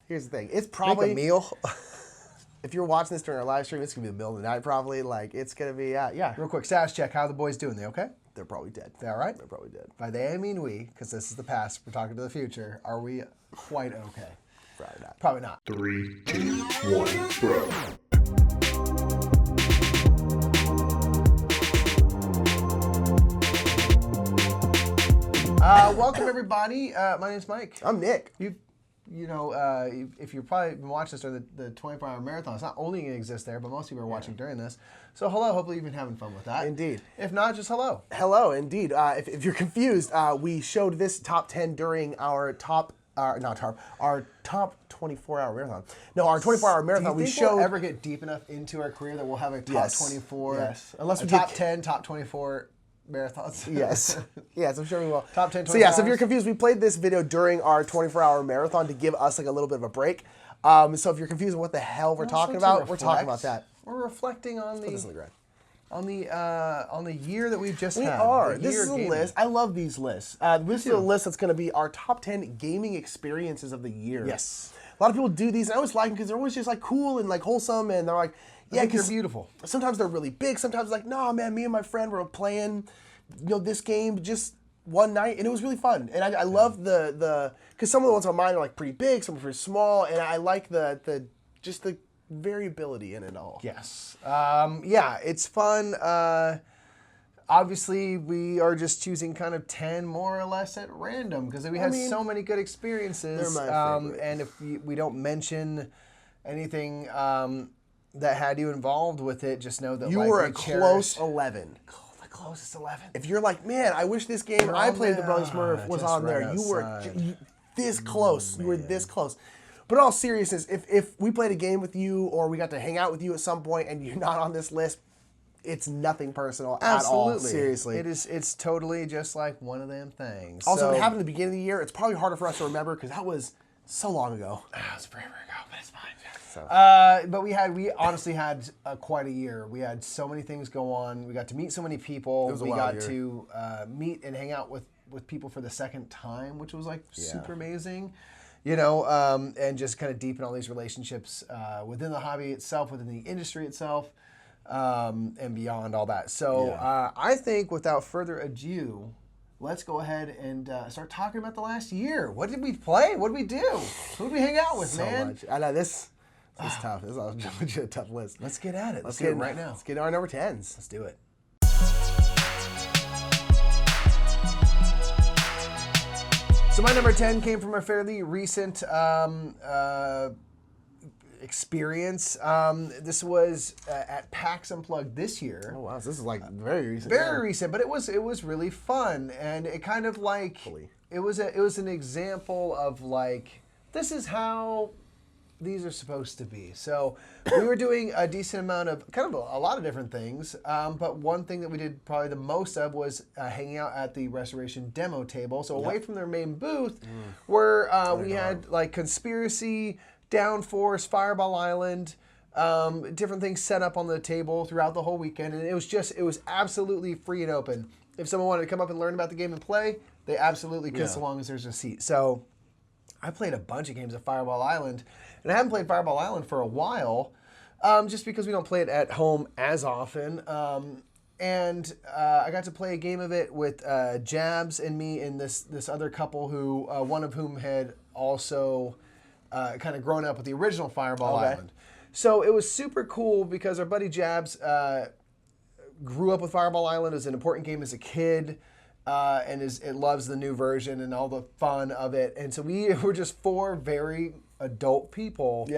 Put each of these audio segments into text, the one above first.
Here's the thing. It's probably... Make a meal. If you're watching this during our live stream, it's going to be the middle of the night probably. Like, it's going to be, yeah. Real quick, status check. How are the boys doing? They okay? They're probably dead. They all right? They're probably dead. By they, I mean we, because this is the past. We're talking to the future. Are we quite okay? Probably not. Probably not. 3, 2, 1, bro. Welcome, everybody. My name's Mike. I'm Nick. You know, if you've probably been watching this during the 24-hour marathon, it's not only going to exist there, but most people are watching during this. So hello, hopefully you've been having fun with that. Indeed. If not, just hello. Hello, indeed. If you're confused, we showed this top 10 during our top 24-hour marathon. No, our 24-hour marathon. Do you think we'll ever get deep enough into our career that we'll have a top 24? Yes. Unless we top 10, top 24 marathons. Yes. Yes, I'm sure we will. Top 10, 24 So yeah, so if hours. you're confused, we played this video during our 24-hour marathon to give us like a little bit of a break. So if you're confused on what the hell we're talking about, we're talking about that. We're reflecting on Put this in the ground. on the year that we've just We had. are. The This year is of a gaming. list. I love these lists. This is a list that's going to be our top 10 gaming experiences of the year. Yes. A lot of people do these, and I always like them because they're always just like cool and like wholesome, and they're like, yeah, think they're because beautiful. Sometimes they're really big. Sometimes like, nah, man, me and my friend were playing, this game just one night, and it was really fun. And I love the because some of the ones on mine are like pretty big, some are pretty small, and I like the variability in it all. Yes. Yeah, it's fun. Obviously, we are just choosing kind of 10 more or less at random because we had so many good experiences. They're my favorite. And if we don't mention anything that had you involved with it, just know that You like, were we a cherish- close 11. The closest 11. If you're like, man, I wish this game I played the Brother Smurf was just on there. right You were outside. this close. You were this close. But in all seriousness, if we played a game with you or we got to hang out with you at some point and you're not on this list, it's nothing personal at all. Seriously. It's totally just like one of them things. Also, so, if it happened at the beginning of the year, it's probably harder for us to remember because that was so long ago. That was forever ago, but it's fine. So. But we honestly had quite a year. We had so many things go on. We got to meet so many people. It was a we wild got year. to meet and hang out with people for the second time, which was like super amazing. And just kind of deepen all these relationships within the hobby itself, within the industry itself, and beyond all that. So I think without further ado, let's go ahead and start talking about the last year. What did we play? What did we do? Who did we hang out with, So man? much. I know this is tough. This is a tough list. Let's get at it. Let's get it right now. Let's get our number 10s. Let's do it. So my number 10 came from a fairly recent experience. This was at PAX Unplugged this year. Oh wow, so this is like very recent. Very recent, but it was really fun, and it kind of like it was an example of like this is how these are supposed to be. So we were doing a decent amount of kind of a lot of different things, but one thing that we did probably the most of was hanging out at the Restoration demo table. So away from their main booth, where we had like Conspiracy, Downforce, Fireball Island, different things set up on the table throughout the whole weekend, and it was absolutely free and open. If someone wanted to come up and learn about the game and play, they absolutely could, so long as there's a seat. So I played a bunch of games at Fireball Island, and I haven't played Fireball Island for a while, just because we don't play it at home as often. And I got to play a game of it with Jabs and me and this other couple who, one of whom had also kind of grown up with the original Fireball Island. So it was super cool because our buddy Jabs grew up with Fireball Island as an important game as a kid. And it loves the new version and all the fun of it. And so we were just four very adult people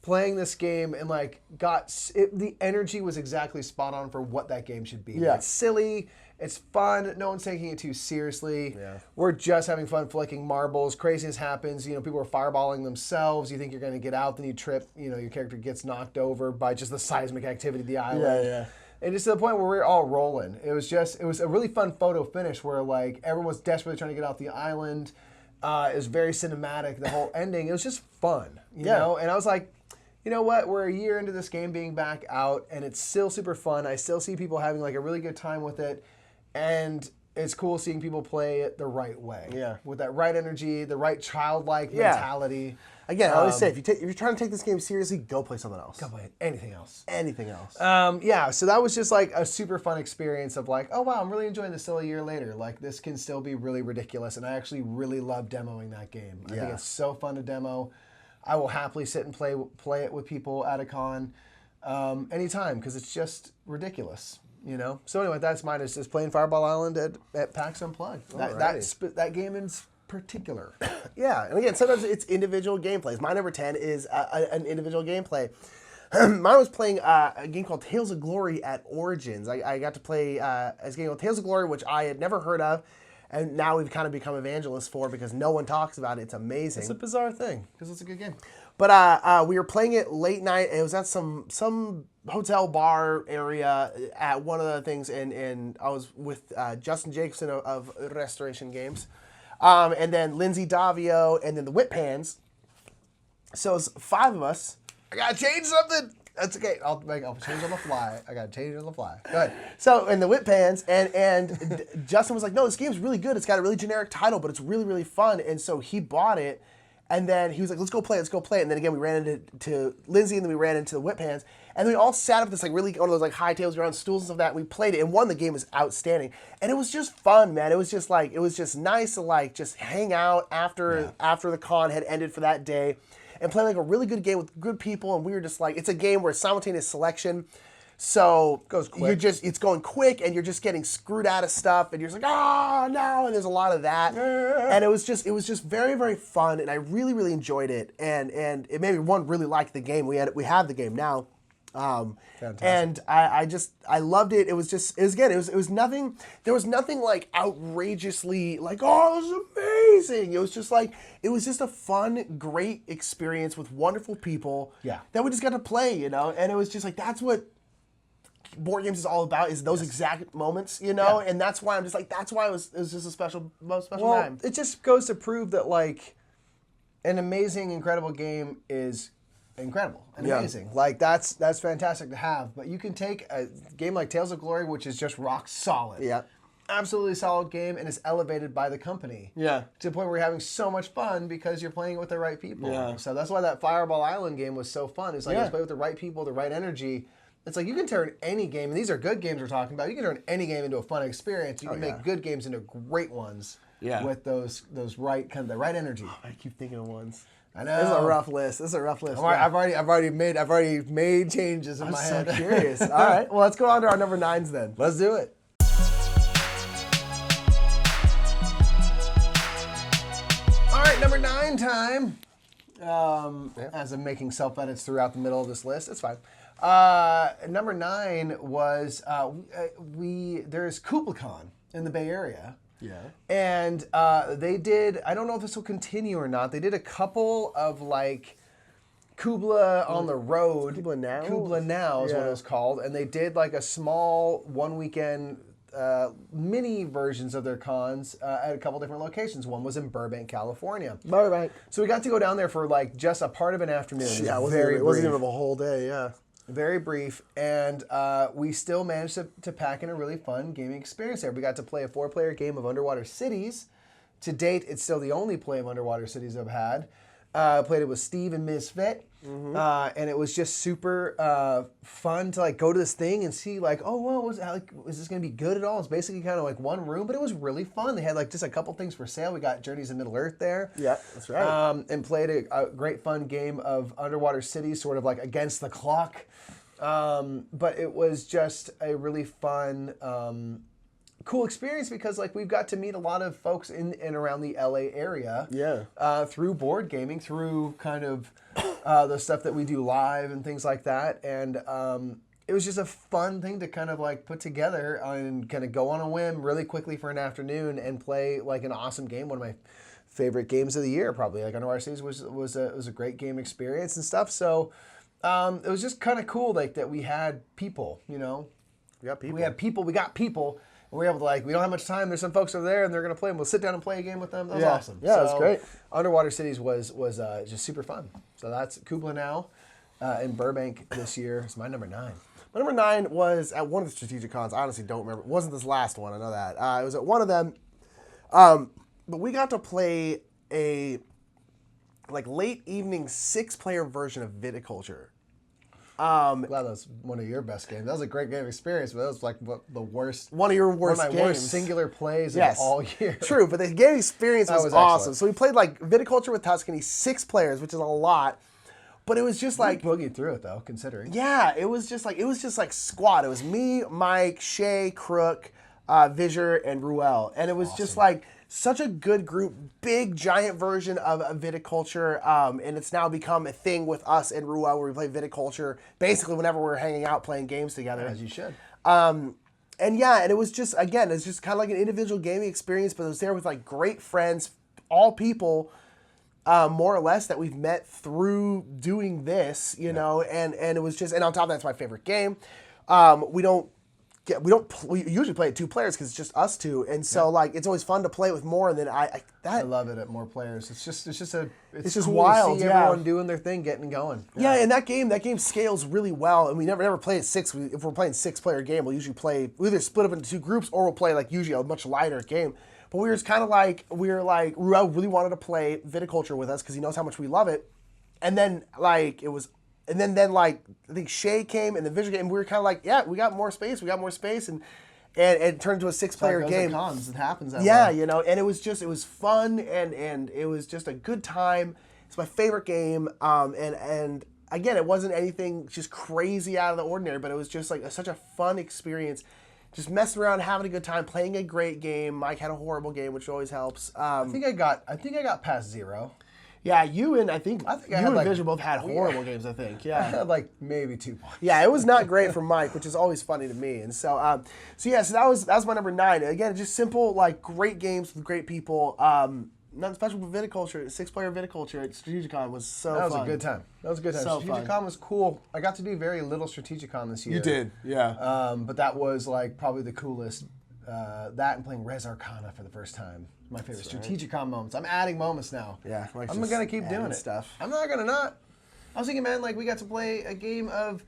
playing this game, and like the energy was exactly spot on for what that game should be. Yeah. It's silly, it's fun, no one's taking it too seriously. Yeah. We're just having fun flicking marbles, craziness happens, people are fireballing themselves, you think you're gonna get out, then you trip, your character gets knocked over by just the seismic activity of the island. Yeah. And just to the point where we were all rolling. It was a really fun photo finish where like everyone was desperately trying to get off the island. It was very cinematic, the whole ending. It was just fun, you know? And I was like, you know what? We're a year into this game being back out, and it's still super fun. I still see people having like a really good time with it. And it's cool seeing people play it the right way. Yeah. With that right energy, the right childlike Yeah. mentality. Again, I always say, if you're trying to take this game seriously, go play something else. Go play anything else. Anything else. Yeah, so that was just like a super fun experience of like, oh wow, I'm really enjoying this still a year later. Like this can still be really ridiculous, and I actually really love demoing that game. I think it's so fun to demo. I will happily sit and play it with people at a con anytime because it's just ridiculous. You know. So anyway, that's mine. Is playing Fireball Island at PAX Unplugged. That game in particular. Yeah, and again, sometimes it's individual gameplays. My number 10 is an individual gameplay. Mine was playing a game called Tales of Glory at Origins. I got to play a game called Tales of Glory, which I had never heard of, and now we've kind of become evangelists for because no one talks about it. It's amazing. It's a bizarre thing because it's a good game. But we were playing it late night. It was at some hotel bar area at one of the things, and I was with Justin Jacobson of Restoration Games. And then Lindsay Davio, and then the Whip Pans. So it's 5 of us. I gotta change something. That's okay. I'll change on the fly. I gotta change on the fly. Go ahead. So in the Whip Pans, and Justin was like, "No, this game's really good. It's got a really generic title, but it's really, really fun." And so he bought it, and then he was like, "Let's go play it. Let's go play it." And then again, we ran into Lindsay, and then we ran into the Whip Pans, and we all sat up this like really one of those like high tails around stools and stuff like that. And we played it, and one, the game was outstanding, and it was just fun, man. It was just nice to like just hang out after the con had ended for that day, and play like a really good game with good people. And we were just like, it's a game where simultaneous selection. So goes quick. It's going quick, and you're just getting screwed out of stuff, and you're just like, oh no, and there's a lot of that, and it was just very, very fun, and I really, really enjoyed it, and it made me really like the game. We have the game now, and I loved it. It was nothing. There was nothing like outrageously like, oh, it was amazing. It was just a fun, great experience with wonderful people. Yeah. That we just got to play, and it was just like that's what board games is all about, is those exact moments, and that's why I'm just like, that's why it was just a special time. It just goes to prove that like an amazing, incredible game is incredible and amazing. Like that's fantastic to have. But you can take a game like Tales of Glory, which is just rock solid. Yeah. Absolutely solid game, and it's elevated by the company. Yeah. To the point where you're having so much fun because you're playing it with the right people. Yeah. So that's why that Fireball Island game was so fun. It's like you play with the right people, the right energy. It's like you can turn any game, and these are good games we're talking about, you can turn any game into a fun experience. You can make good games into great ones with those right kind of the right energy. I keep thinking of ones. I know. This is a rough list. I've already made changes in my head. I'm so curious. All right. Well, let's go on to our number 9s then. Let's do it. All right, number 9 time. As I'm making self-edits throughout the middle of this list, it's fine. Number 9 was there's KublaCon in the Bay Area. Yeah. And they did, I don't know if this will continue or not, they did a couple of like Kubla on the road. Kubla Now? Kubla Now is what it was called. And they did like a small one weekend mini versions of their cons at a couple different locations. One was in Burbank, California. Burbank. So we got to go down there for like just a part of an afternoon. Yeah, it wasn't even a whole day, yeah. Very brief, and we still managed to pack in a really fun gaming experience there. We got to play a 4-player game of Underwater Cities. To date, it's still the only play of Underwater Cities I've had. Played it with Steve and Ms. Fit, and it was just super fun to like go to this thing and see like, oh, well, is this going to be good at all? It's basically kind of like one room, but it was really fun. They had like just a couple things for sale. We got Journeys in Middle Earth there. Yeah, that's right. And played a great fun game of Underwater Cities, sort of like against the clock. But it was just a really fun, cool experience because like we've got to meet a lot of folks in and around the LA area. Yeah. Through board gaming, through kind of the stuff that we do live and things like that. And it was just a fun thing to kind of like put together and kind of go on a whim really quickly for an afternoon and play like an awesome game. One of my favorite games of the year, probably. Like Underwater Cities was a great game experience and stuff. So it was just kind of cool like that we had people, We got people. And we were able to we don't have much time. There's some folks over there, and they're going to play, and we'll sit down and play a game with them. That was awesome. Yeah, that's great. Underwater Cities was just super fun. So that's Kubla Now in Burbank this year. It's my number 9. My number 9 was at one of the strategic cons. I honestly don't remember. It wasn't this last one. I know that. It was at one of them. But we got to play a late evening 6-player version of Viticulture. Glad that was one of your best games. That was a great game experience, but that was like the worst. One of your worst one of my games. worst singular plays of all year. True, but the game experience was awesome. excellent. So we played Viticulture with Tuscany, 6 players, which is a lot. But it was just boogied through it though, considering. Yeah, it was just squad. It was me, Mike, Shay, Crook, Visor, and Ruel, and it was just such a good group, big giant version of Viticulture, and it's now become a thing with us and Ruel where we play Viticulture basically whenever we're hanging out playing games together. As you should. And it was just it's just kind of like an individual gaming experience, but it was there with great friends, all people. More or less that we've met through doing this, you know, and it was just, and on top of that, it's my favorite game. We usually play it 2 players because it's just us 2, and so it's always fun to play it with more. And then I love it at more players. It's just cool wild. To see everyone doing their thing, getting going. Yeah, and that game scales really well. And we never play at 6. If we're playing 6-player game, we'll usually we'll either split up into 2 groups or we'll play usually a much lighter game. But we were just kind of Ruel really wanted to play Viticulture with us because he knows how much we love it. And then it was, and then I think Shay came and the Vision game. And we were kind of yeah, we got more space, and it turned into a 6-player game. Cons. It happens that way. You know, and it was fun and it was just a good time. It's my favorite game. And again, it wasn't anything just crazy out of the ordinary, but it was just such a fun experience. Just messing around, having a good time, playing a great game. Mike had a horrible game, which always helps. I think I got past 0. Yeah, you and you and Vision both had horrible games. I think. Yeah, I had maybe 2 points. Yeah, it was not great for Mike, which is always funny to me. And so, so that was my number 9. Again, just simple, great games with great people. Nothing special for Viticulture. 6-player Viticulture at Strategicon was so fun. That was a good time. So Strategicon was cool. I got to do very little Strategicon this year. You did, yeah. But that was probably the coolest. That and playing Res Arcana for the first time. My favorite Strategicon moments. I'm adding moments now. Yeah, I'm gonna keep doing it. Stuff. I'm not gonna not. I was thinking, man, we got to play a game of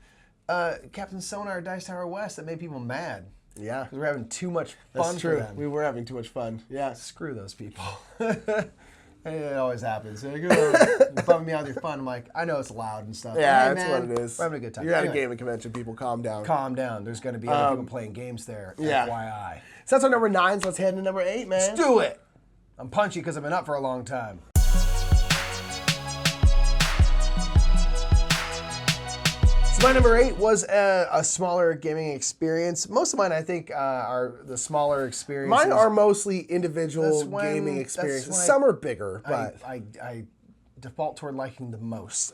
Captain Sonar Dice Tower West that made people mad. Yeah, because we're having too much fun. That's true. For them. We were having too much fun. Yeah, screw those people. It always happens. You're bumming me out with your fun. I'm I know it's loud and stuff. Yeah, hey, that's man, what it is. We're having a good time. You're at a gaming convention. People, calm down. Calm down. There's going to be other people playing games there. Yeah. FYI. So that's our number 9. So let's head to number 8, man. Let's do it. I'm punchy because I've been up for a long time. My number 8 was a smaller gaming experience. Most of mine, I think, are the smaller experiences. Mine are mostly individual gaming experiences. Some are bigger, but I default toward liking the most.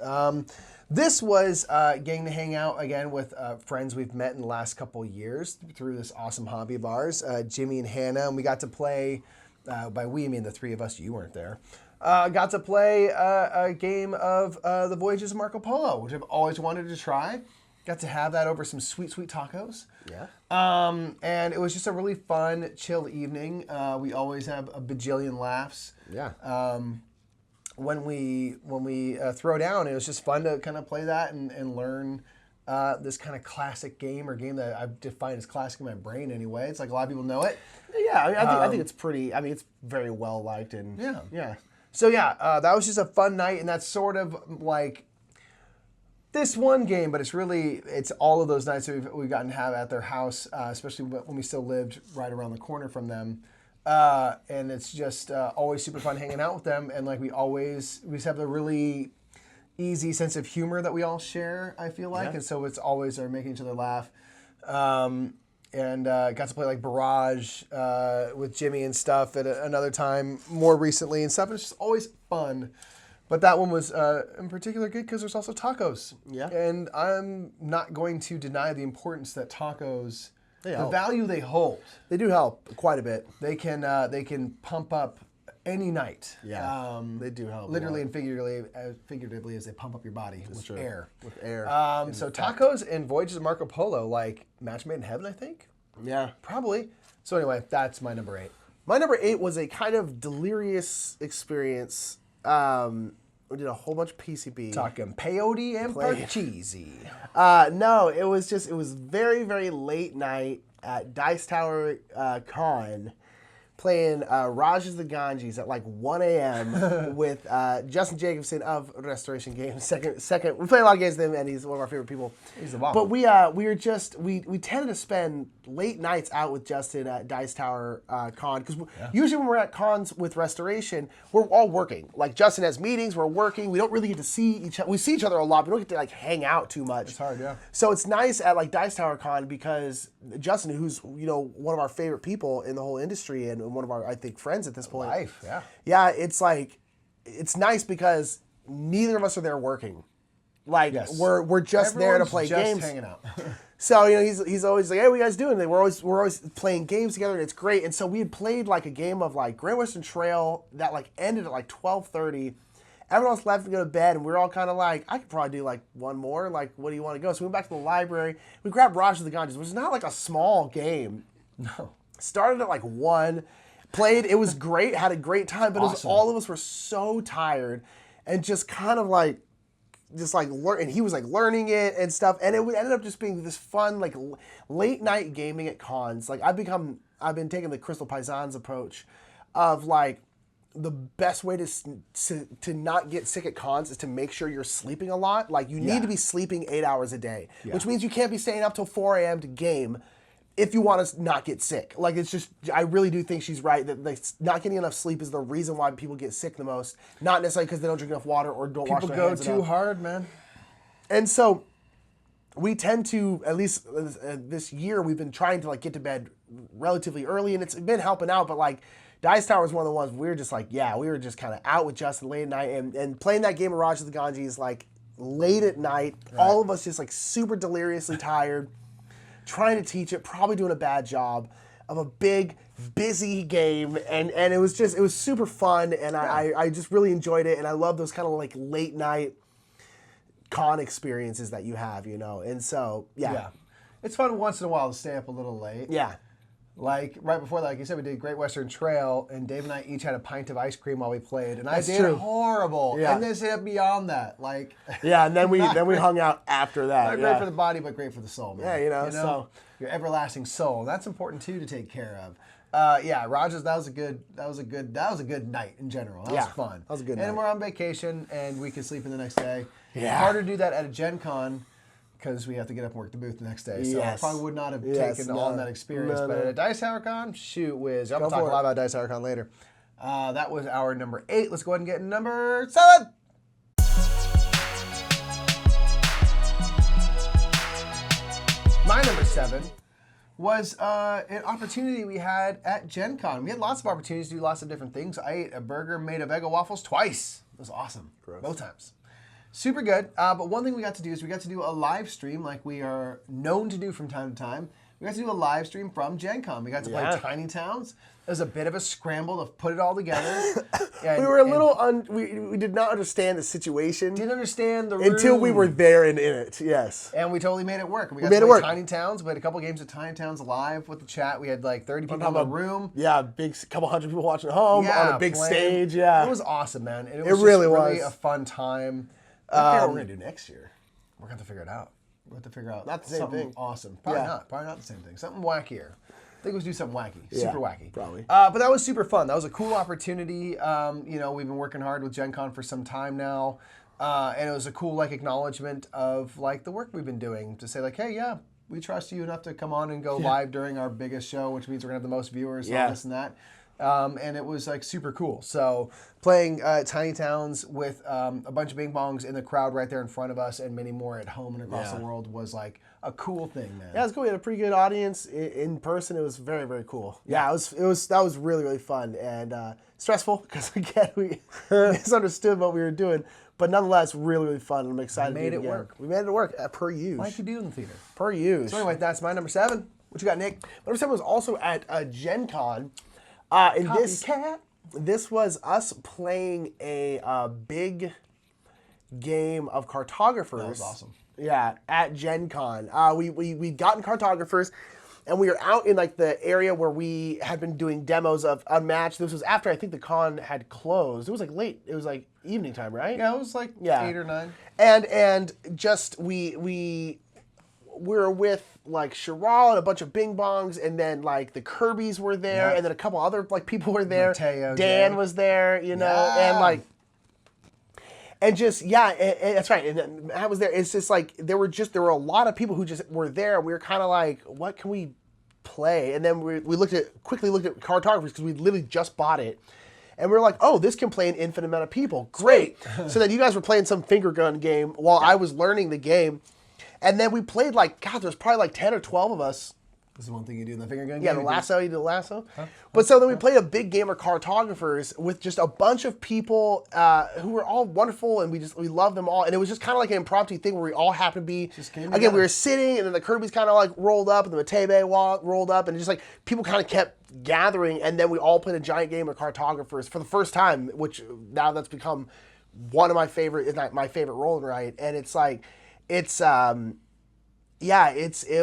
This was getting to hang out again with friends we've met in the last couple of years through this awesome hobby of ours, Jimmy and Hannah, and we got to play. By we, I mean the 3 of us. You weren't there. Got to play a game of the Voyages of Marco Polo, which I've always wanted to try. Got to have that over some sweet, sweet tacos. Yeah. And it was just a really fun, chill evening. We always have a bajillion laughs. Yeah. When we throw down, it was just fun to kind of play that and learn this kind of classic game or game that I've defined as classic in my brain anyway. It's a lot of people know it. Yeah, I think it's pretty. I mean, it's very well liked and yeah. So that was just a fun night, and that's sort of this one game, but it's all of those nights that we've gotten to have at their house, especially when we still lived right around the corner from them. And it's just always super fun hanging out with them, and we just have the really easy sense of humor that we all share, I feel like, and so it's always making each other laugh. And got to play Barrage with Jimmy and stuff at another time more recently and stuff. It's just always fun. But that one was in particular good because there's also tacos. Yeah. And I'm not going to deny the importance that tacos, the help. value they hold. They do help quite a bit. They can pump up any night. Yeah, they do help. Literally and figuratively as they pump up your body with air. With air. So tacos and Voyages of Marco Polo, match made in heaven, I think. Yeah. Probably. So anyway, that's my number 8. My number 8 was a kind of delirious experience. We did a whole bunch of PCB. Talking peyote and parcheesi. No, it was very, very late night at Dice Tower Con, playing Rajas the Ganges at like 1 a.m. with Justin Jacobson of Restoration Games. Second, we play a lot of games with him, and he's one of our favorite people. He's the bomb. But we tended to spend late nights out with Justin at Dice Tower Con, because usually when we're at cons with Restoration, we're all working. Like Justin has meetings, we're working. We don't really get to see each other. We see each other a lot, but we don't get to like hang out too much. It's hard, yeah. So it's nice at like Dice Tower Con because Justin, who's one of our favorite people in the whole industry and one of our, I think, friends at this point. Life, yeah. Yeah, it's like, it's nice because neither of us are there working. Like we're just there to play just games. hanging out. So he's always like, hey, what are you guys doing? And we're always playing games together, and it's great. And so we had played like a game of like Great Western Trail that like ended at like 12:30. Everyone else left to go to bed, and we were all kind of like, I could probably do like one more. Like, what do you want to go? So we went back to the library. We grabbed Raj of the Ganges, which is not like a small game. No. Started at like 1, played. It was great. Had a great time, but it was, all of us were so tired, and just kind of like. And he was like learning it and stuff, and it ended up just being this fun like late night gaming at cons. Like I've been taking the Crystal Paisans approach of like the best way to not get sick at cons is to make sure you're sleeping a lot. Like you need to be sleeping 8 hours a day, which means you can't be staying up till 4 a.m. to game if you want to not get sick. Like it's just, I really do think she's right that like not getting enough sleep is the reason why people get sick the most. Not necessarily because they don't drink enough water or don't wash their hands enough. People go too hard, man. And so we tend to, at least this year, we've been trying to like get to bed relatively early, and it's been helping out. But like Dice Tower is one of the ones we were just like, we were just kind of out with Justin late at night and playing that game of Raj of the Ganges like late at night. Right. All of us just like super deliriously tired. Trying to teach it, probably doing a bad job of a big, busy game, and it was super fun, and I just really enjoyed it, and I love those kind of like late night con experiences that you have, and so, yeah. It's fun once in a while to stay up a little late. Yeah. Like, right before that, like you said, we did Great Western Trail, and Dave and I each had a pint of ice cream while we played, and That's I did true. horrible. Yeah. And then stayed up beyond that. Like, yeah, and then we hung out after that. Not great for the body, but great for the soul, man. Yeah, so. Your everlasting soul. That's important, too, to take care of. Rogers, that was a good night in general. That was fun. That was a good night. And we're on vacation, and we could sleep in the next day. Yeah. Harder to do that at a GenCon, because we have to get up and work the booth the next day. So I probably would not have taken on that experience. But at a Dice Tower Con, shoot whiz. I'm going to talk a lot about Dice Tower Con later. That was our number 8. Let's go ahead and get number 7. My number 7 was an opportunity we had at GenCon. We had lots of opportunities to do lots of different things. I ate a burger made of Eggo waffles twice. It was awesome. Gross. Both times. Super good. But one thing we got to do is we got to do a live stream like we are known to do from time to time. We got to do a live stream from GenCon. We got to play Tiny Towns. It was a bit of a scramble to put it all together. We were a little we did not understand the situation. Didn't understand the room. Until we were there and in it, yes. And we totally made it work. We got to play Tiny Towns. We had a couple games of Tiny Towns live with the chat. We had like 30 people in the room. Yeah, couple hundred people watching at home on a big stage. Yeah, it was awesome, man. And it really was really a fun time. I don't know what we're gonna do next year. We're gonna have to figure it out. We're gonna have to figure out not the same something thing. Awesome. Probably not the same thing. Something wackier. I think let's do something wacky. Super wacky. Probably. But that was super fun. That was a cool opportunity. We've been working hard with GenCon for some time now. And it was a cool acknowledgement of the work we've been doing to say hey, we trust you enough to come on and go live during our biggest show, which means we're gonna have the most viewers and this and that. And it was super cool. So playing Tiny Towns with a bunch of bing bongs in the crowd right there in front of us and many more at home and across the world was a cool thing, man. Yeah, it was cool. We had a pretty good audience in person. It was very, very cool. Yeah, that was really, really fun and stressful because again we misunderstood what we were doing, but nonetheless really, really fun. And I'm excited. We made it work. We made it work per use. Like you do in the theater. Per use. So anyway, that's my number 7. What you got, Nick? Number 7 was also at GenCon. And this was us playing a big game of cartographers. That was awesome. Yeah, at GenCon. We'd gotten cartographers, and we were out in like the area where we had been doing demos of Unmatched. This was after I think the con had closed. It was like late. It was like evening time, right? Yeah, it was like 8 or 9. And just we were with like Chiral and a bunch of Bing Bongs, and then like the Kirby's were there, and then a couple other like people were there. Mateo, Dan Jay. was there, you know, Yeah. and like. And just and that's right. And then Matt was there. It's just like there were a lot of people who just were there. We were kind of like, what can we play? And then we quickly looked at cartographers because we literally just bought it, and we were like, oh, this can play an infinite amount of people. Great. So then you guys were playing some finger gun game while I was learning the game, and then we played like there's probably like 10 or 12 of us. This is one thing you do in the finger gun game. Yeah, the lasso, you did the lasso. But so then we played a big game of cartographers with just a bunch of people who were all wonderful, and we loved them all. And it was just kind of like an impromptu thing where we all happened to be, again, we were sitting, and then the Kirby's kind of like rolled up, and the Matebe rolled up, and just like people kind of kept gathering, and then we all played a giant game of cartographers for the first time, which now that's become one of my favorite, if not my favorite roll and write. And it's like, it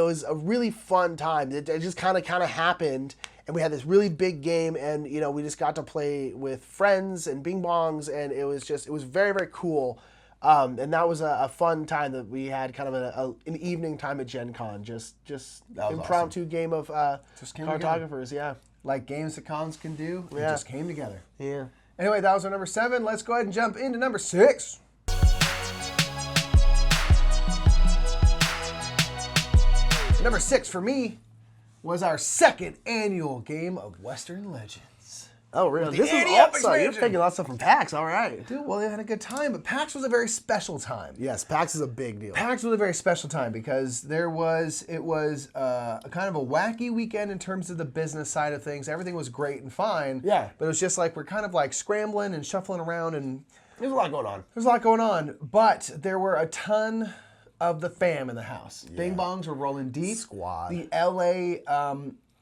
was a really fun time. It just kind of happened, and we had this really big game, and you know we just got to play with friends and Bing Bongs, and it was very, very cool. And that was a fun time that we had, kind of an evening time at GenCon, just impromptu game of cartographers. Together. Yeah, like games that cons can do. It just came together. Yeah. Anyway, that was our number 7. Let's go ahead and jump into number 6. Number 6 for me was our second annual game of Western Legends. Oh, really? The This is Ante Up awesome. You're expansion. picking lots of stuff from PAX. All right. Dude, well, they had a good time, but PAX was a very special time. Yes, PAX is a big deal. PAX was a very special time because it was a kind of a wacky weekend in terms of the business side of things. Everything was great and fine. Yeah. But it was just like we're kind of like scrambling and shuffling around, and There's a lot going on. there's a lot going on. But there were a ton of the fam in the house. Bing Bongs were rolling deep. Squad. The LA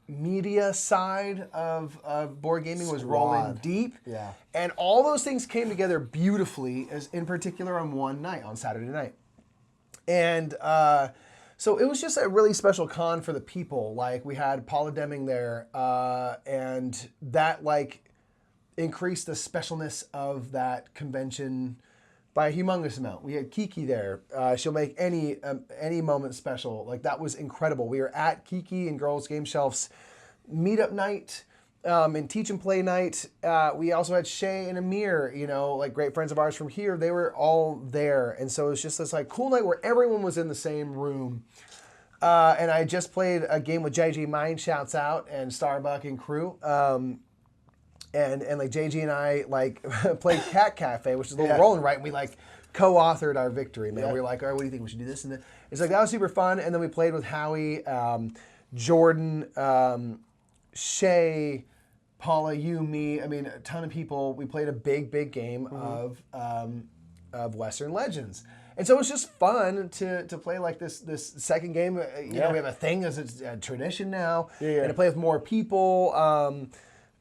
media side of board gaming was rolling deep. Yeah. And all those things came together beautifully, as in particular on one night, on Saturday night. And so it was just a really special con for the people. Like, we had Paula Deming there, and that like increased the specialness of that convention by a humongous amount. We had Kiki there. She'll make any moment special. Like, that was incredible. We were at Kiki and Girls Game Shelf's meetup night and teach and play night. We also had Shay and Amir, you know, like great friends of ours from here. They were all there. And so it was just this like cool night where everyone was in the same room. And I just played a game with JG Mine, shouts out, and Starbuck and crew. And like JG and I like played Cat Cafe, which is a little rolling right, and we like co-authored our victory, man. We were like, all right, what do you think? We should do this and that. It's like, that was super fun. And then we played with Howie, Jordan, Shay, Paula, you, me. I mean, a ton of people. We played a big game of Western Legends. And so it was just fun to play like this second game. You know, we have a thing as a tradition now, and to play with more people.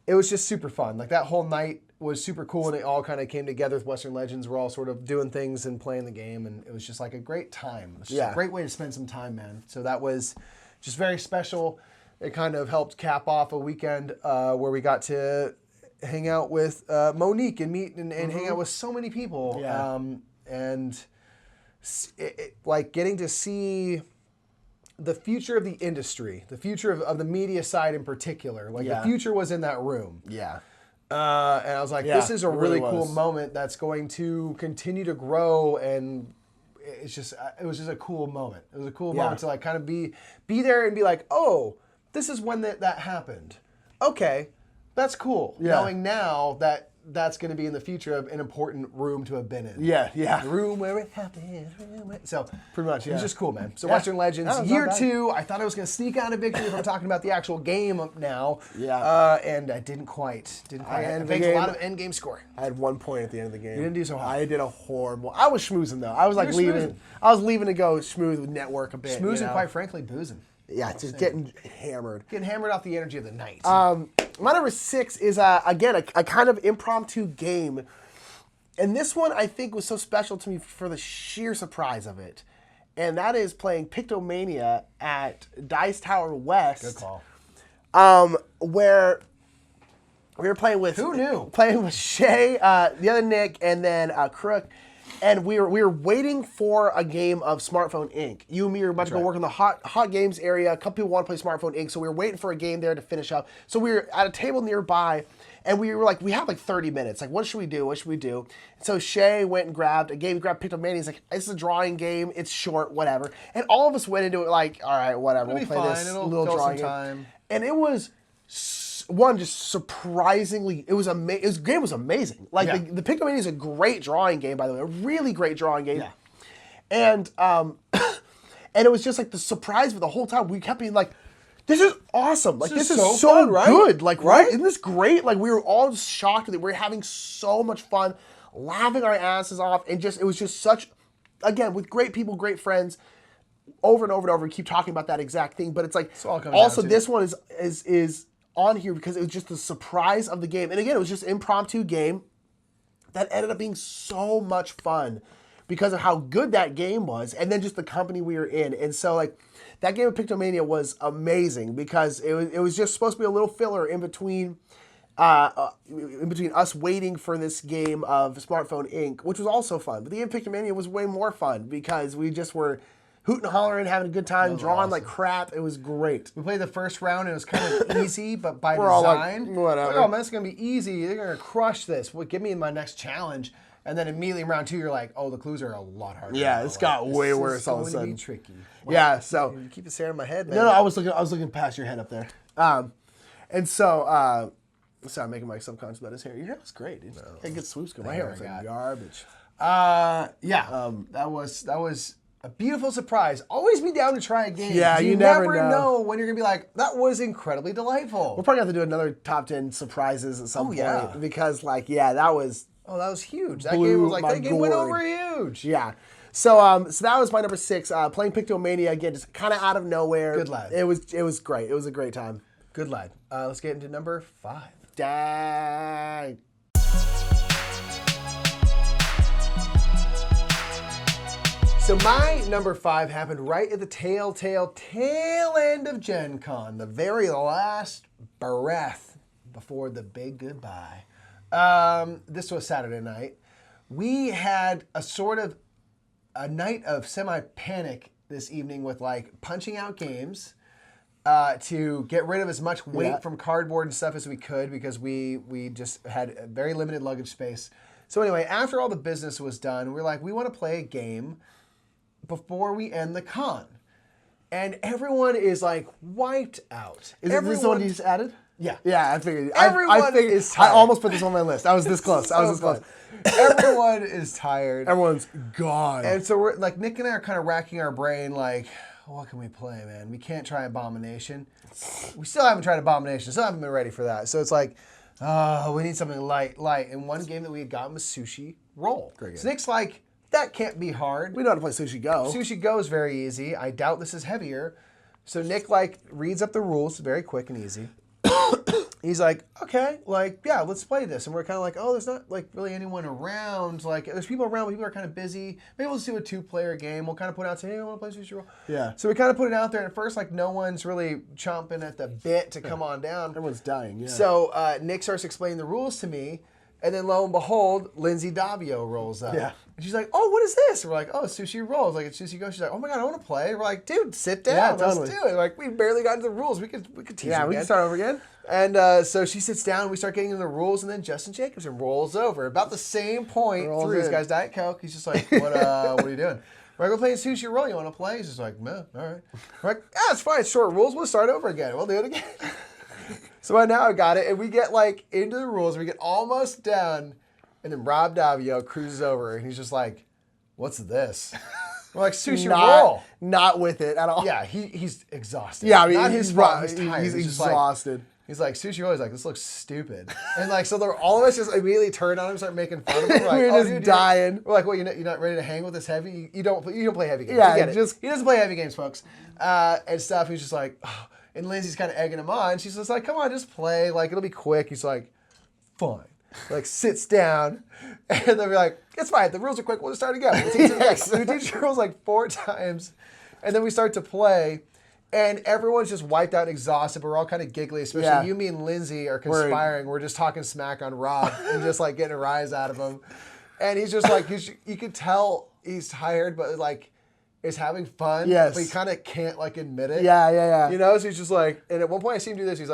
It was just super fun. Like, that whole night was super cool, and it all kind of came together with Western Legends. We're all sort of doing things and playing the game, and it was just like a great time. It was just a great way to spend some time, man. So that was just very special. It kind of helped cap off a weekend where we got to hang out with Monique and meet and hang out with so many people. Yeah. And like getting to see the future of the industry, the future of the media side in particular. Like, the future was in that room. Yeah. And I was like, this is a really cool moment that's going to continue to grow, and it was just a cool moment. It was a cool moment to like kind of be there and be like, oh, this is when that happened. Okay, that's cool. Knowing now that that's going to be in the future of an important room to have been in. Yeah. The room where it happened. So Pretty much, it was just cool, man. So Western Legends, That was year not bad. 2. I thought I was going to sneak out a victory if I'm talking about the actual game now. Yeah. And I didn't quite. I It ended the makes a game- lot of end game score. I had 1 point at the end of the game. You didn't do so hot. I did a horrible. I was schmoozing though. I was like were leaving. schmoozing. I was leaving to go schmooze with network a bit. Schmoozing, you know? quite frankly, boozing. Yeah, just getting hammered. Getting hammered off the energy of the night. My number 6 is again a kind of impromptu game, and this one I think was so special to me for the sheer surprise of it. and that is playing Pictomania at Dice Tower West. Good call. Where we were playing with Who knew? Playing with Shay, the other Nick, and then Crook, and we were waiting for a game of Smartphone Inc. You and me were about to go work in the hot games area. A couple people want to play Smartphone Inc. So we were waiting for a game there to finish up. So we were at a table nearby. And we were like, we have like 30 minutes. Like, what should we do? What should we do? So Shay went and grabbed a game. He grabbed Pictomania. He's like, this is a drawing game. It's short, whatever. And all of us went into it like, all right, whatever. We'll play this little drawing game. And it was, just surprisingly, it was amazing. The game was amazing. Like, the Pictomania is a great drawing game, by the way. A really great drawing game. Yeah. And, and it was just like the surprise for the whole time. We kept being like, this is awesome. Like, this is so fun, right? Good. Like, right? Isn't this great? Like, we were all shocked that we were having so much fun, laughing our asses off, and it was just such, again, with great people, great friends, over and over and over, we keep talking about that exact thing, but it's like, also this one is on here because it was just the surprise of the game. And again, it was just an impromptu game that ended up being so much fun because of how good that game was, and then just the company we were in. And so, like, that game of Pictomania was amazing because it was just supposed to be a little filler in between us waiting for this game of Smartphone Inc., which was also fun. But the game of Pictomania was way more fun because we just were hooting and hollering, having a good time, drawing like crap. It was great. We played the first round and it was kind of easy, but by design, like, whatever. Oh man, it's gonna be easy. They're gonna crush this. Well, give me my next challenge. And then immediately in round 2, you're like, oh, the clues are a lot harder. Yeah, it's got way worse all of a sudden. It's going to be tricky. Wow. Yeah, so you keep the staring at my head, man. No, I was looking past your head up there. And so, sorry, I'm making my subconscious about his hair. Your hair looks great, dude. It gets swoops going. My hair looks like garbage. That was a beautiful surprise. Always be down to try a game. Yeah, you never know when you're going to be like, that was incredibly delightful. We'll probably have to do another top 10 surprises at some point. Because, like, that was... Oh, that was huge. That game was like, that game went over huge. Yeah. So that was my number 6. Playing Pictomania, again, just kind of out of nowhere. Good lad. It was great. It was a great time. Good lad. Let's get into number 5. Dang. So my number 5 happened right at the tail end of GenCon. The very last breath before the big goodbye. This was Saturday night. We had a night of semi-panic this evening with like punching out games to get rid of as much weight from cardboard and stuff as we could because we just had a very limited luggage space. So anyway, after all the business was done, we were like, we want to play a game before we end the con. And everyone is like wiped out. Is this the one you just added? Yeah. Yeah, I figured. Everyone is tired. I almost put this on my list. I was this close. I was this close. Everyone is tired. Everyone's gone. And so we're like, Nick and I are kind of racking our brain like, what can we play, man? We can't try Abomination. We still haven't tried Abomination. Still haven't been ready for that. So it's like, we need something light. And one game that we had gotten was Sushi Roll. So Nick's like, that can't be hard. We know how to play Sushi Go. Sushi Go is very easy. I doubt this is heavier. So Nick like reads up the rules very quick and easy. He's like, okay, like, yeah, let's play this. And we're kind of like, oh, there's not like really anyone around. Like, there's people around, but people are kind of busy. Maybe let's do a 2-player game. We'll kind of put out, say, hey, I want to play Sushi Roll. Yeah. So we kind of put it out there. And at first, like, no one's really chomping at the bit to come on down. Everyone's dying, yeah. So Nick starts explaining the rules to me. And then lo and behold, Lindsay Davio rolls up. Yeah. And she's like, oh, what is this? And we're like, oh, Sushi Rolls. Like, it's Sushi Go. She's like, oh my God, I want to play. We're like, dude, sit down. Yeah, totally. Let's do it. Like, we barely got into the rules. We could teach you again. We can start over again. And so she sits down, we start getting into the rules, and then Justin Jacobson rolls over. About the same point through. This guy's Diet Coke. He's just like, what are you doing? We're like, we're playing Sushi Roll. You want to play? He's just like, no, all right. We're like, it's fine. It's short rules. We'll start over again. We'll do it again. So right now I got it, and we get like into the rules. We get almost done, and then Rob Davio cruises over, and he's just like, what's this? We're like, Sushi Roll. Not with it at all. Yeah, he's exhausted. Yeah, I mean, not his fault. He's tired. He's just exhausted. Like, he's like, Sushi Roll. He's like, this looks stupid. And like, so all of us just immediately turn on him and start making fun of him. We're like, we're just dying. We're like, well, you're not ready to hang with this heavy? You don't play heavy games. Yeah, he doesn't play heavy games, folks. And stuff. He's just like, and Lindsay's kind of egging him on. She's just like, come on, just play. Like, it'll be quick. He's like, fine. like sits down, and then we're like, it's fine. The rules are quick. We'll just start again. We'll teach it again. So we teach the rules like 4 times, and then we start to play. And everyone's just wiped out and exhausted, but we're all kind of giggly, especially you, me, and Lindsay are conspiring. We're just talking smack on Rob and just like getting a rise out of him. And he's just like, you could tell he's tired, but like is having fun. Yes. But he kind of can't like admit it. Yeah. You know, so he's just like, and at one point I see him do this, he